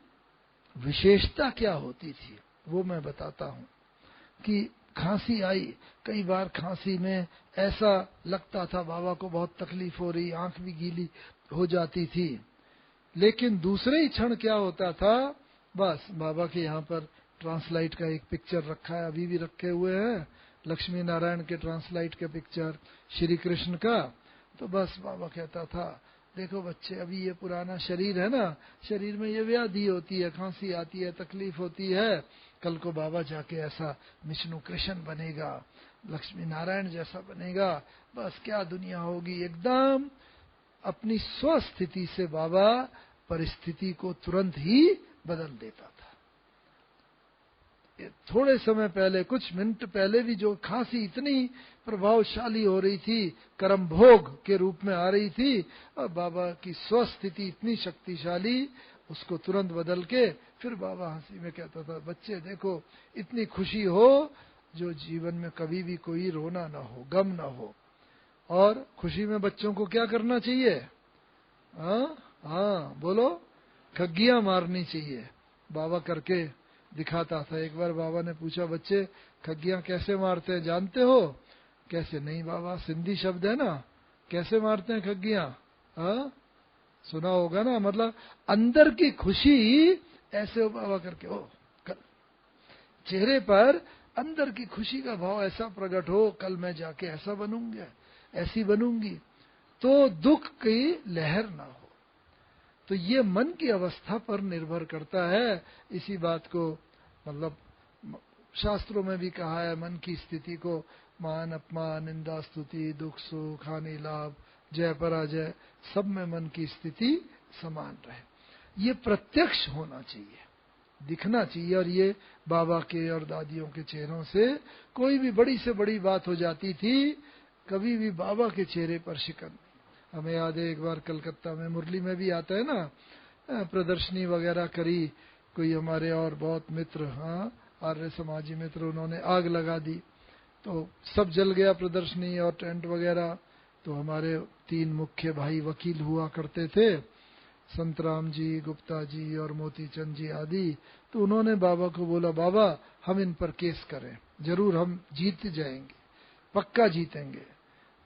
विशेषता क्या होती थी वो मैं बताता हूं कि खांसी आई, कई बार खांसी में ऐसा लगता था बाबा को बहुत तकलीफ हो रही, आंख भी गीली हो जाती थी। लेकिन दूसरे ही क्षण क्या होता था, बस बाबा के यहाँ पर ट्रांसलाइट का एक पिक्चर रखा है, अभी भी रखे हुए हैं, लक्ष्मी नारायण के ट्रांसलाइट के पिक्चर श्री कृष्ण का। तो बस बाबा कहता था, देखो बच्चे, अभी ये पुराना शरीर है ना, शरीर में ये व्याधि होती है, खांसी आती है, तकलीफ होती है, कल को बाबा जाके ऐसा विष्णु कृष्ण बनेगा, लक्ष्मी नारायण जैसा बनेगा, बस क्या दुनिया होगी। एकदम अपनी स्वस्थिति से बाबा परिस्थिति को तुरंत ही बदल देता था। थोड़े समय पहले, कुछ मिनट पहले भी जो खांसी इतनी प्रभावशाली हो रही थी, कर्म भोग के रूप में आ रही थी, और बाबा की स्वस्थिति इतनी शक्तिशाली, उसको तुरंत बदल के फिर बाबा हंसी में कहता था, बच्चे देखो, इतनी खुशी हो जो जीवन में कभी भी कोई रोना ना हो, गम ना हो। और खुशी में बच्चों को क्या करना चाहिए? हाँ बोलो, खग्गियां मारनी चाहिए। बाबा करके दिखाता था। एक बार बाबा ने पूछा, बच्चे खग्गियां कैसे मारते हैं जानते हो? कैसे? नहीं बाबा, सिंधी शब्द है ना, कैसे मारते हैं खग्गियां? सुना होगा ना, मतलब अंदर की खुशी ऐसे बाबा करके, चेहरे पर अंदर की खुशी का भाव ऐसा प्रकट हो, कल मैं जाके ऐसा बनूंगा, ऐसी बनूंगी, तो दुख की लहर ना हो। तो ये मन की अवस्था पर निर्भर करता है। इसी बात को मतलब शास्त्रों में भी कहा है, मन की स्थिति को मान अपमान, निंदा स्तुति, दुख सुख, हानि लाभ, जय पराजय, सब में मन की स्थिति समान रहे। ये प्रत्यक्ष होना चाहिए, दिखना चाहिए। और ये बाबा के और दादियों के चेहरों से कोई भी बड़ी से बड़ी बात हो जाती थी, कभी भी बाबा के चेहरे पर शिकन नहीं। हमें याद है, एक बार कलकत्ता में, मुरली में भी आता है ना, प्रदर्शनी वगैरह करी कोई हमारे और बहुत मित्र, आर्य समाजी मित्र, उन्होंने आग लगा दी, तो सब जल गया प्रदर्शनी और टेंट वगैरह। तो हमारे 3 मुख्य भाई वकील हुआ करते थे, संतराम जी, गुप्ता जी और मोतीचंद जी आदि। तो उन्होंने बाबा को बोला, बाबा हम इन पर केस करें, जरूर हम जीत जाएंगे, पक्का जीतेंगे।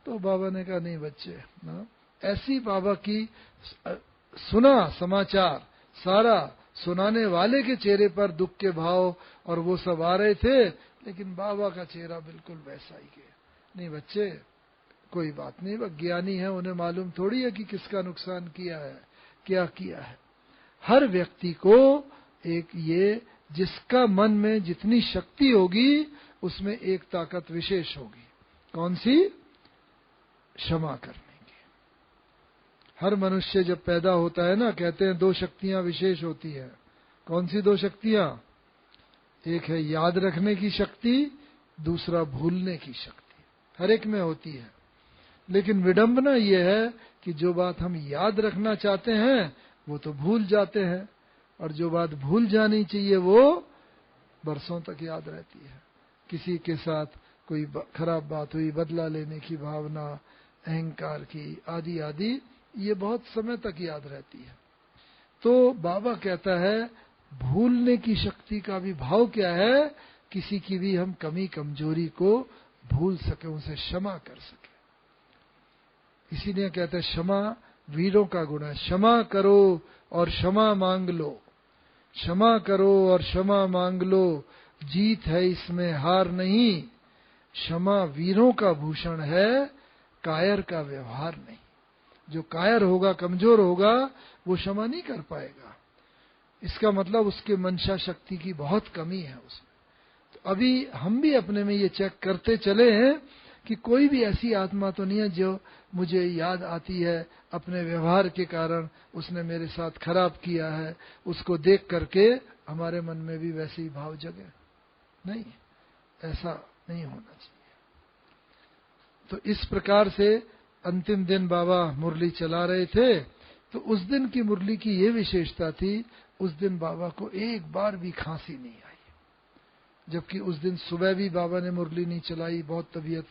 तो बाबा ने कहा, नहीं बच्चे ना, ऐसी बाबा की सुना समाचार, सारा सुनाने वाले के चेहरे पर दुख के भाव और वो सब आ रहे थे, लेकिन बाबा का चेहरा बिल्कुल वैसा ही है। नहीं बच्चे, कोई बात नहीं, वह ज्ञानी है, उन्हें मालूम थोड़ी है कि किसका नुकसान किया है, क्या किया है। हर व्यक्ति को एक ये, जिसका मन में जितनी शक्ति होगी उसमें एक ताकत विशेष होगी। कौन सी? क्षमा करने की। हर मनुष्य जब पैदा होता है ना, कहते हैं 2 शक्तियां विशेष होती है। कौन सी 2 शक्तियां? एक है याद रखने की शक्ति, दूसरा भूलने की शक्ति। हर एक में होती है। लेकिन विडंबना यह है कि जो बात हम याद रखना चाहते हैं वो तो भूल जाते हैं, और जो बात भूल जानी चाहिए वो बरसों तक याद रहती है। किसी के साथ कोई खराब बात हुई, बदला लेने की भावना, अहंकार की, आदि आदि, ये बहुत समय तक याद रहती है। तो बाबा कहता है, भूलने की शक्ति का भी भाव क्या है? किसी की भी हम कमी कमजोरी को भूल सके, उसे क्षमा कर सके। इसीलिए कहते हैं क्षमा वीरों का गुण है। क्षमा करो और क्षमा मांग लो, क्षमा करो और क्षमा मांग लो, जीत है इसमें हार नहीं। क्षमा वीरों का भूषण है, कायर का व्यवहार नहीं। जो कायर होगा, कमजोर होगा, वो क्षमा नहीं कर पाएगा। इसका मतलब उसके मंशा शक्ति की बहुत कमी है उसमें। अभी हम भी अपने में ये चेक करते चले हैं कि कोई भी ऐसी आत्मा तो नहीं है जो मुझे याद आती है अपने व्यवहार के कारण, उसने मेरे साथ खराब किया है, उसको देख करके हमारे मन में भी वैसे ही भाव जगे। नहीं, ऐसा नहीं होना चाहिए। तो इस प्रकार से अंतिम दिन बाबा मुरली चला रहे थे। तो उस दिन की मुरली की ये विशेषता थी, उस दिन बाबा को एक बार भी खांसी नहीं आई। जबकि उस दिन सुबह भी बाबा ने मुरली नहीं चलाई, बहुत तबीयत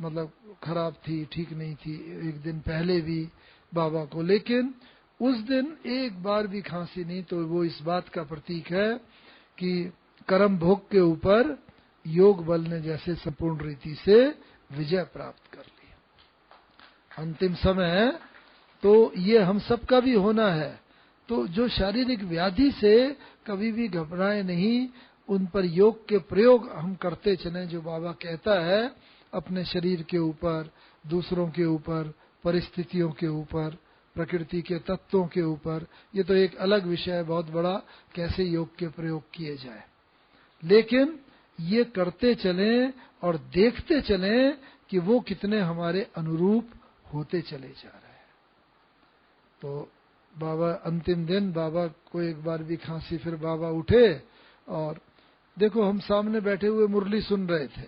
मतलब खराब थी, ठीक नहीं थी, एक दिन पहले भी बाबा को, लेकिन उस दिन एक बार भी खांसी नहीं। तो वो इस बात का प्रतीक है कि कर्म भोग के ऊपर योग बल ने जैसे संपूर्ण रीति से विजय प्राप्त कर ली। अंतिम समय तो ये हम सबका भी होना है। तो जो शारीरिक व्याधि से कभी भी घबराए नहीं, उन पर योग के प्रयोग हम करते चलें, जो बाबा कहता है, अपने शरीर के ऊपर, दूसरों के ऊपर, परिस्थितियों के ऊपर, प्रकृति के तत्वों के ऊपर। ये तो एक अलग विषय है बहुत बड़ा, कैसे योग के प्रयोग किए जाए, लेकिन ये करते चलें और देखते चलें कि वो कितने हमारे अनुरूप होते चले जा रहे हैं। तो बाबा अंतिम दिन बाबा को एक बार भी खांसी, फिर बाबा उठे और देखो हम सामने बैठे हुए मुरली सुन रहे थे,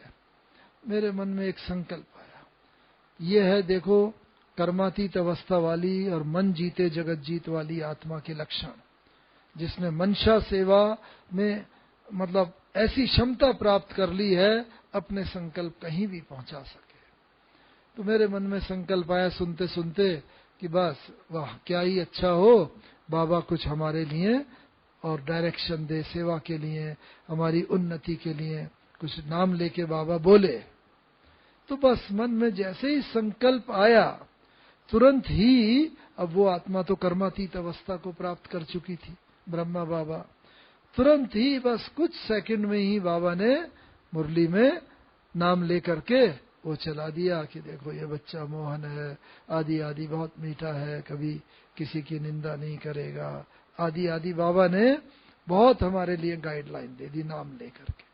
मेरे मन में एक संकल्प आया, ये है देखो कर्मातीत अवस्था वाली और मन जीते जगत जीत वाली आत्मा के लक्षण, जिसने मनशा सेवा में मतलब ऐसी क्षमता प्राप्त कर ली है अपने संकल्प कहीं भी पहुंचा सके। तो मेरे मन में संकल्प आया सुनते सुनते कि बस वाह क्या ही अच्छा हो, बाबा कुछ हमारे लिए और डायरेक्शन दे, सेवा के लिए, हमारी उन्नति के लिए कुछ नाम लेके बाबा बोले। तो बस मन में जैसे ही संकल्प आया, तुरंत ही अब वो आत्मा तो कर्मातीत अवस्था को प्राप्त कर चुकी थी, ब्रह्मा बाबा, तुरंत ही बस कुछ सेकंड में ही बाबा ने मुरली में नाम लेकर के वो चला दिया कि देखो ये बच्चा मोहन है, आदि आदि बहुत मीठा है, कभी किसी की निंदा नहीं करेगा, आदि आदि बाबा ने बहुत हमारे लिए गाइडलाइन दे दी नाम लेकर के।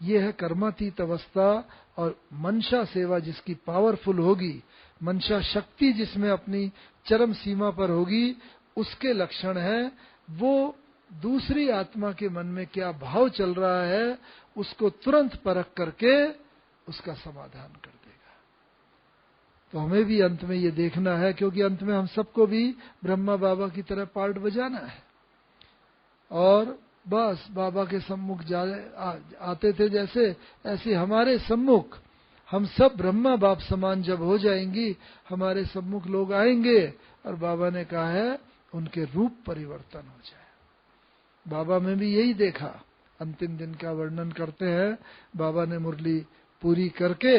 ये है कर्मातीत अवस्था। और मनशा सेवा जिसकी पावरफुल होगी, मनशा शक्ति जिसमें अपनी चरम सीमा पर होगी, उसके लक्षण है वो दूसरी आत्मा के मन में क्या भाव चल रहा है उसको तुरंत परख करके उसका समाधान कर देगा। तो हमें भी अंत में ये देखना है, क्योंकि अंत में हम सबको भी ब्रह्मा बाबा की तरह पार्ट बजाना है। और बस बाबा के सम्मुख आते थे जैसे, ऐसे हमारे सम्मुख हम सब ब्रह्मा बाप समान जब हो जाएंगी, हमारे सम्मुख लोग आएंगे और बाबा ने कहा है उनके रूप परिवर्तन हो जाए। बाबा में भी यही देखा। अंतिम दिन का वर्णन करते हैं, बाबा ने मुरली पूरी करके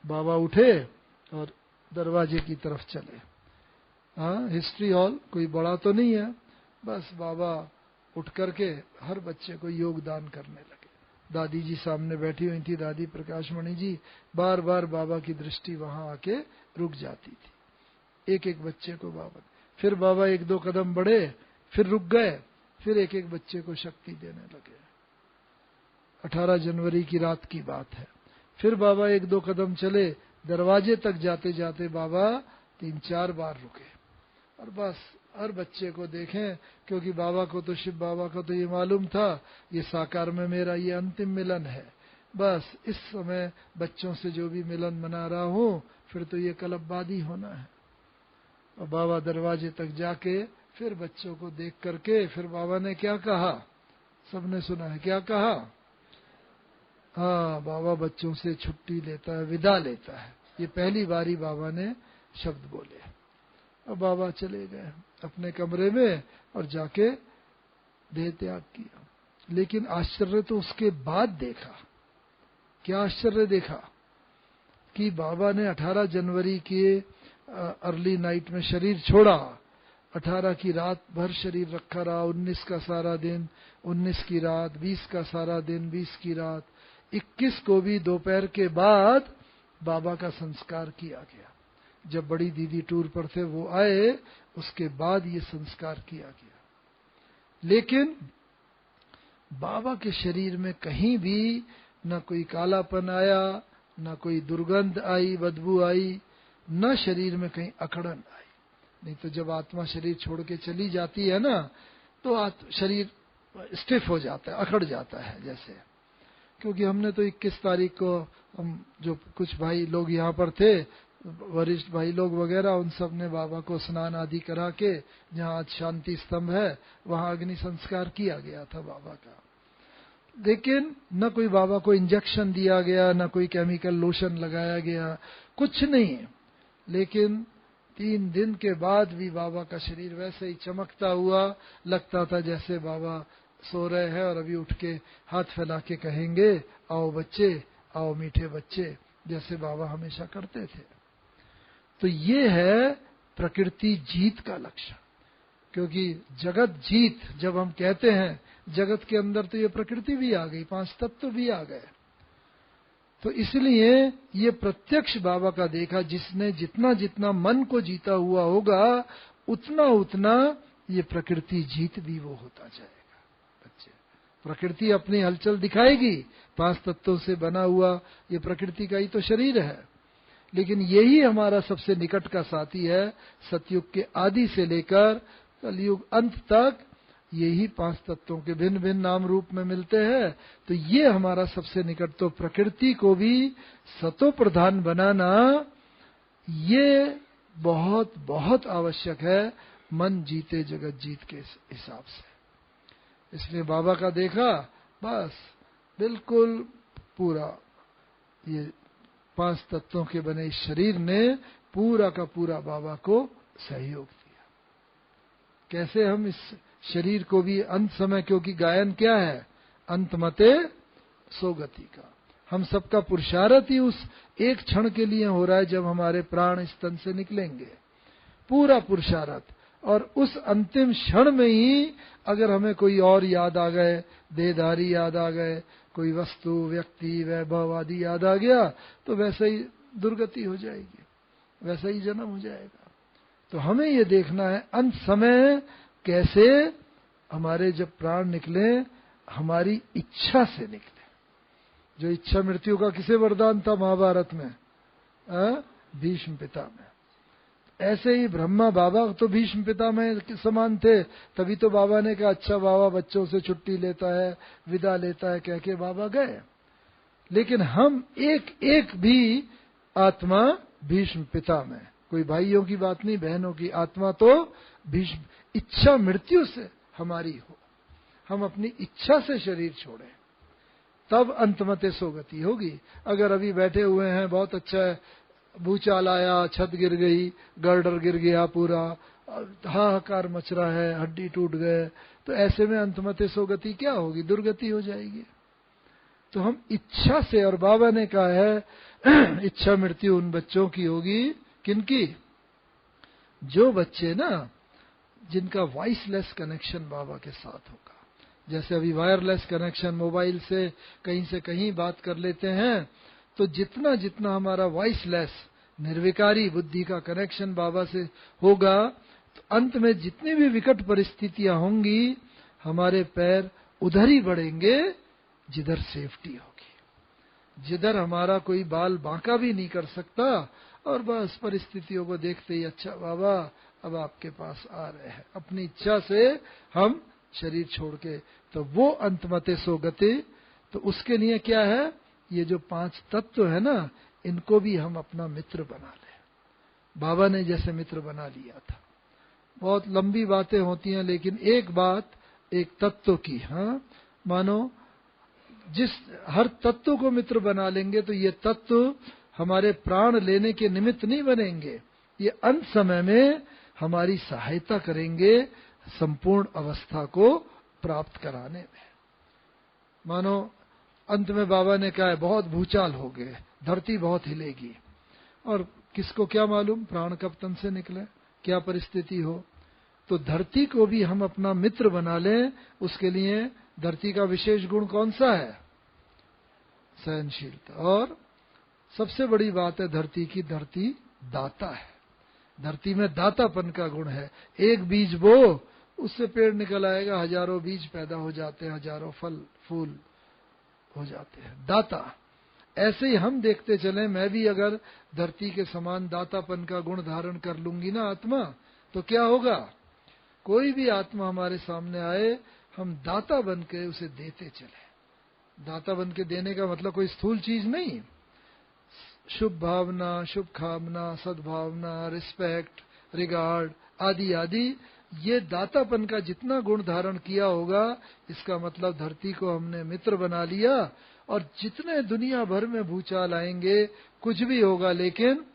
बाबा उठे और दरवाजे की तरफ चले। हाँ, हिस्ट्री हॉल कोई बड़ा तो नहीं है, बस बाबा उठ करके हर बच्चे को योगदान करने लगे। दादी जी सामने बैठी हुई थी, दादी प्रकाशमणि जी, बार बार बाबा की दृष्टि वहां आके रुक जाती थी, एक एक बच्चे को बाबा, फिर बाबा एक दो कदम बढ़े, फिर रुक गए, फिर एक एक बच्चे को शक्ति देने लगे। 18 जनवरी की रात की बात है। फिर बाबा एक दो कदम चले, दरवाजे तक जाते जाते बाबा 3-4 बार रुके और बस हर बच्चे को देखें, क्योंकि बाबा को तो, शिव बाबा को तो ये मालूम था ये साकार में मेरा ये अंतिम मिलन है, बस इस समय बच्चों से जो भी मिलन मना रहा हूं, फिर तो ये कलबबादी होना है। और बाबा दरवाजे तक जाके फिर बच्चों को देख करके फिर बाबा ने क्या कहा, सबने सुना है क्या कहा? हाँ, बाबा बच्चों से छुट्टी लेता है, विदा लेता है, ये पहली बारी बाबा ने शब्द बोले। अब बाबा चले गए अपने कमरे में और जाके देह त्याग किया। लेकिन आश्चर्य तो उसके बाद देखा। क्या आश्चर्य देखा कि बाबा ने 18 जनवरी के अर्ली नाइट में शरीर छोड़ा, 18 की रात भर शरीर रखा रहा, 19 का सारा दिन, 19 की रात, 20 का सारा दिन, 20 की रात, 21 को भी दोपहर के बाद बाबा का संस्कार किया गया। जब बड़ी दीदी टूर पर थे वो आए, उसके बाद ये संस्कार किया गया। लेकिन बाबा के शरीर में कहीं भी न कोई कालापन आया, न कोई दुर्गंध आई, बदबू आई, न शरीर में कहीं अकड़न आई। नहीं तो जब आत्मा शरीर छोड़ के चली जाती है ना, तो शरीर स्टिफ हो जाता है, अकड़ जाता है जैसे। क्योंकि हमने तो 21 तारीख को हम जो कुछ भाई लोग यहाँ पर थे, वरिष्ठ भाई लोग वगैरह, उन सब ने बाबा को स्नान आदि करा के, जहाँ आज शांति स्तंभ है वहाँ अग्नि संस्कार किया गया था बाबा का। लेकिन न कोई बाबा को इंजेक्शन दिया गया, न कोई केमिकल लोशन लगाया गया, कुछ नहीं। लेकिन 3 दिन के बाद भी बाबा का शरीर वैसे ही चमकता हुआ, लगता था जैसे बाबा सो रहे हैं और अभी उठ के हाथ फैला के कहेंगे, आओ बच्चे, आओ मीठे बच्चे, जैसे बाबा हमेशा करते थे। तो ये है प्रकृति जीत का लक्षण। क्योंकि जगत जीत जब हम कहते हैं, जगत के अंदर तो ये प्रकृति भी आ गई, 5 तत्व भी आ गए। तो इसलिए ये प्रत्यक्ष बाबा का देखा, जिसने जितना जितना मन को जीता हुआ होगा, उतना उतना ये प्रकृति जीत भी वो होता जाएगा। बच्चे, प्रकृति अपनी हलचल दिखाएगी, 5 तत्वों से बना हुआ ये प्रकृति का ही तो शरीर है। लेकिन यही हमारा सबसे निकट का साथी है। सतयुग के आदि से लेकर कलयुग अंत तक यही 5 तत्वों के भिन्न भिन्न नाम रूप में मिलते हैं। तो ये हमारा सबसे निकट, तो प्रकृति को भी सतो प्रधान बनाना ये बहुत बहुत आवश्यक है, मन जीते जगत जीत के हिसाब से। इसलिए बाबा का देखा, बस बिल्कुल पूरा ये 5 तत्वों के बने इस शरीर ने पूरा का पूरा बाबा को सहयोग दिया। कैसे हम इस शरीर को भी अंत समय, क्योंकि गायन क्या है, अंत मते सो गति का, हम सबका पुरुषार्थ ही उस एक क्षण के लिए हो रहा है जब हमारे प्राण इस तन से निकलेंगे, पूरा पुरुषार्थ। और उस अंतिम क्षण में ही अगर हमें कोई और याद आ गए, देहधारी याद आ गए, कोई वस्तु, व्यक्ति, वैभव आदि याद आ गया, तो वैसे ही दुर्गति हो जाएगी, वैसा ही जन्म हो जाएगा। तो हमें ये देखना है अंत समय कैसे हमारे जब प्राण निकले, हमारी इच्छा से निकले। जो इच्छा मृत्यु का किसे वरदान था महाभारत में? भीष्म पिता में। ऐसे ही ब्रह्मा बाबा तो भीष्म पिता में समान थे, तभी तो बाबा ने कहा अच्छा बाबा बच्चों से छुट्टी लेता है, विदा लेता है, कह के बाबा गए। लेकिन हम एक एक भी आत्मा भीष्म पिता में, कोई भाइयों की बात नहीं, बहनों की आत्मा तो भीष्म। इच्छा मृत्यु से हमारी हो, हम अपनी इच्छा से शरीर छोड़ें, तब अंतमते सो गति होगी। अगर अभी बैठे हुए हैं, बहुत अच्छा है, भूचाल आया, छत गिर गई, गर्डर गिर गया, पूरा हाहाकार मच रहा है, हड्डी टूट गए, तो ऐसे में अंतमते सो गति क्या होगी? दुर्गति हो जाएगी। तो हम इच्छा से, और बाबा ने कहा है इच्छा मृत्यु उन बच्चों की होगी, किनकी? जो बच्चे ना जिनका वॉइसलेस कनेक्शन बाबा के साथ होगा। जैसे अभी वायरलेस कनेक्शन, मोबाइल से कहीं बात कर लेते हैं, तो जितना जितना हमारा वॉइसलेस निर्विकारी बुद्धि का कनेक्शन बाबा से होगा, तो अंत में जितनी भी विकट परिस्थितियां होंगी, हमारे पैर उधर ही बढ़ेंगे जिधर सेफ्टी होगी, जिधर हमारा कोई बाल बांका भी नहीं कर सकता। और बस परिस्थितियों को देखते ही अच्छा बाबा अब आपके पास आ रहे हैं, अपनी इच्छा से हम शरीर छोड़ के। तो वो अंतमते सो गति। तो उसके लिए क्या है? ये जो 5 तत्व है ना, इनको भी हम अपना मित्र बना लें। बाबा ने जैसे मित्र बना लिया था। बहुत लंबी बातें होती हैं, लेकिन एक बात एक तत्व की, हाँ, मानो जिस हर तत्व को मित्र बना लेंगे तो ये तत्व हमारे प्राण लेने के निमित्त नहीं बनेंगे, ये अंत समय में हमारी सहायता करेंगे संपूर्ण अवस्था को प्राप्त कराने में। मानो अंत में बाबा ने कहा है बहुत भूचाल हो गए, धरती बहुत हिलेगी, और किसको क्या मालूम प्राण कब तन से निकले, क्या परिस्थिति हो। तो धरती को भी हम अपना मित्र बना लें। उसके लिए धरती का विशेष गुण कौन सा है? सहनशीलता। और सबसे बड़ी बात है धरती की, धरती दाता है, धरती में दातापन का गुण है। एक बीज बो उससे पेड़ निकल आएगा, हजारों बीज पैदा हो जाते हैं, हजारों फल फूल हो जाते हैं। दाता, ऐसे ही हम देखते चले, मैं भी अगर धरती के समान दातापन का गुण धारण कर लूंगी ना आत्मा, तो क्या होगा? कोई भी आत्मा हमारे सामने आए, हम दाता बन के उसे देते चले। दाता बन के देने का मतलब कोई स्थूल चीज नहीं, शुभ भावना, शुभ कामना, सद्भावना, रिस्पेक्ट, रिगार्ड आदि आदि, ये दातापन का जितना गुण धारण किया होगा, इसका मतलब धरती को हमने मित्र बना लिया। और जितने दुनिया भर में भूचाल आएंगे, कुछ भी होगा, लेकिन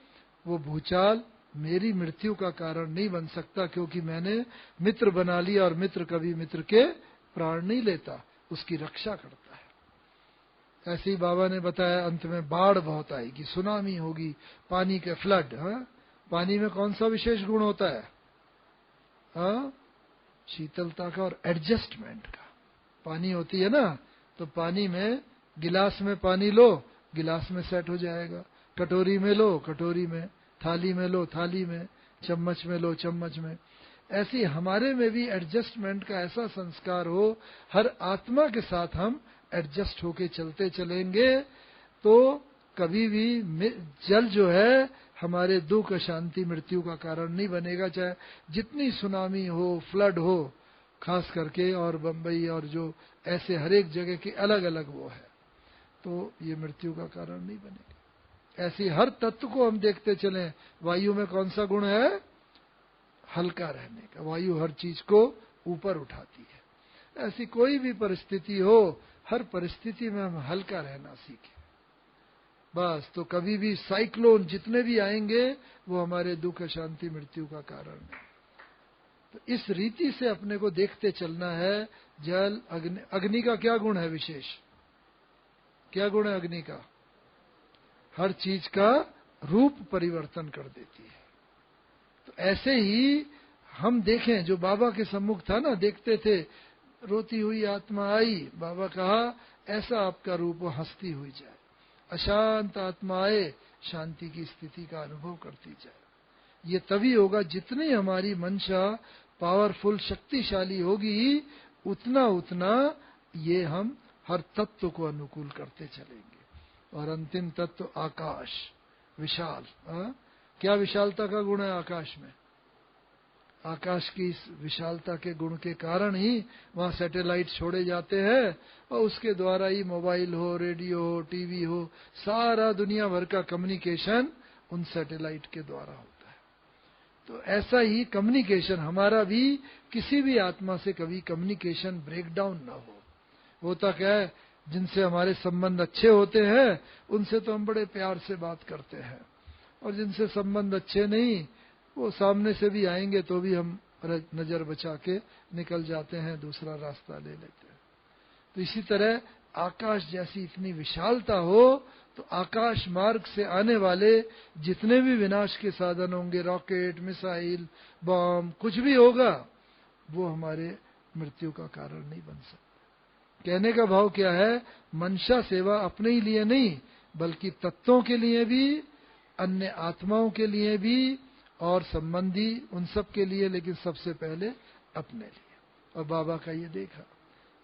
वो भूचाल मेरी मृत्यु का कारण नहीं बन सकता, क्योंकि मैंने मित्र बना लिया, और मित्र कभी मित्र के प्राण नहीं लेता, उसकी रक्षा करता है। ऐसे ही बाबा ने बताया, अंत में बाढ़ बहुत आएगी, सुनामी होगी, पानी के फ्लड। पानी में कौन सा विशेष गुण होता है? शीतलता का और एडजस्टमेंट का। पानी होती है ना, तो पानी में, गिलास में पानी लो, गिलास में सेट हो जाएगा, कटोरी में लो, कटोरी में, थाली में लो, थाली में, चम्मच में लो, चम्मच में। ऐसी हमारे में भी एडजस्टमेंट का ऐसा संस्कार हो, हर आत्मा के साथ हम एडजस्ट होके चलते चलेंगे, तो कभी भी जल जो है हमारे दुख, शांति, मृत्यु का कारण नहीं बनेगा। चाहे जितनी सुनामी हो, फ्लड हो, खास करके, और बंबई और जो ऐसे हर एक जगह की अलग अलग वो है, तो ये मृत्यु का कारण नहीं बनेगा। ऐसी हर तत्व को हम देखते चलें। वायु में कौन सा गुण है? हल्का रहने का। वायु हर चीज को ऊपर उठाती है। ऐसी कोई भी परिस्थिति हो, हर परिस्थिति में हम हल्का रहना सीखें बस। तो कभी भी साइक्लोन जितने भी आएंगे, वो हमारे दुख, शांति, मृत्यु का कारण है। तो इस रीति से अपने को देखते चलना है। जल, अग्नि, अग्नि का क्या गुण है विशेष? क्या गुण है अग्नि का? हर चीज का रूप परिवर्तन कर देती है। तो ऐसे ही हम देखें, जो बाबा के सम्मुख था ना, देखते थे, रोती हुई आत्मा आई, बाबा कहा ऐसा आपका रूप वो हंसती हुई जाए। अशांत आत्मा आए, शांति की स्थिति का अनुभव करती जाए। ये तभी होगा, जितनी हमारी मंशा पावरफुल, शक्तिशाली होगी, उतना उतना ये हम हर तत्व को अनुकूल करते चलेंगे। और अंतिम तत्व आकाश, विशाल। क्या विशालता का गुण है आकाश में? आकाश की इस विशालता के गुण के कारण ही वहां सैटेलाइट छोड़े जाते हैं, और उसके द्वारा ही मोबाइल हो, रेडियो हो, टीवी हो, सारा दुनिया भर का कम्युनिकेशन उन सैटेलाइट के द्वारा होता है। तो ऐसा ही कम्युनिकेशन हमारा भी, किसी भी आत्मा से कभी कम्युनिकेशन ब्रेकडाउन ना हो। होता क्या है, जिनसे हमारे संबंध अच्छे होते हैं, उनसे तो हम बड़े प्यार से बात करते हैं, और जिनसे संबंध अच्छे नहीं, वो सामने से भी आएंगे तो भी हम नजर बचा के निकल जाते हैं, दूसरा रास्ता ले लेते हैं। तो इसी तरह आकाश जैसी इतनी विशालता हो, तो आकाश मार्ग से आने वाले जितने भी विनाश के साधन होंगे, रॉकेट, मिसाइल, बम, कुछ भी होगा, वो हमारे मृत्यु का कारण नहीं बन सकता। कहने का भाव क्या है? मंशा सेवा अपने ही लिए नहीं, बल्कि तत्वों के लिए भी, अन्य आत्माओं के लिए भी, और संबंधी उन सब के लिए, लेकिन सबसे पहले अपने लिए। और बाबा का ये देखा,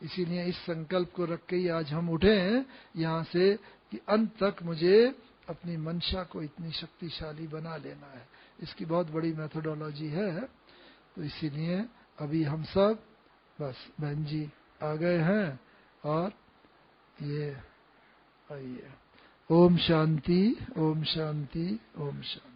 इसीलिए इस संकल्प को रख के ही आज हम उठे हैं यहाँ से, कि अंत तक मुझे अपनी मंशा को इतनी शक्तिशाली बना लेना है। इसकी बहुत बड़ी मेथोडोलॉजी है। तो इसीलिए अभी हम सब, बस बहन जी आ गए हैं, और ये आइए। ओम शांति, ओम शांति, ओम शांति।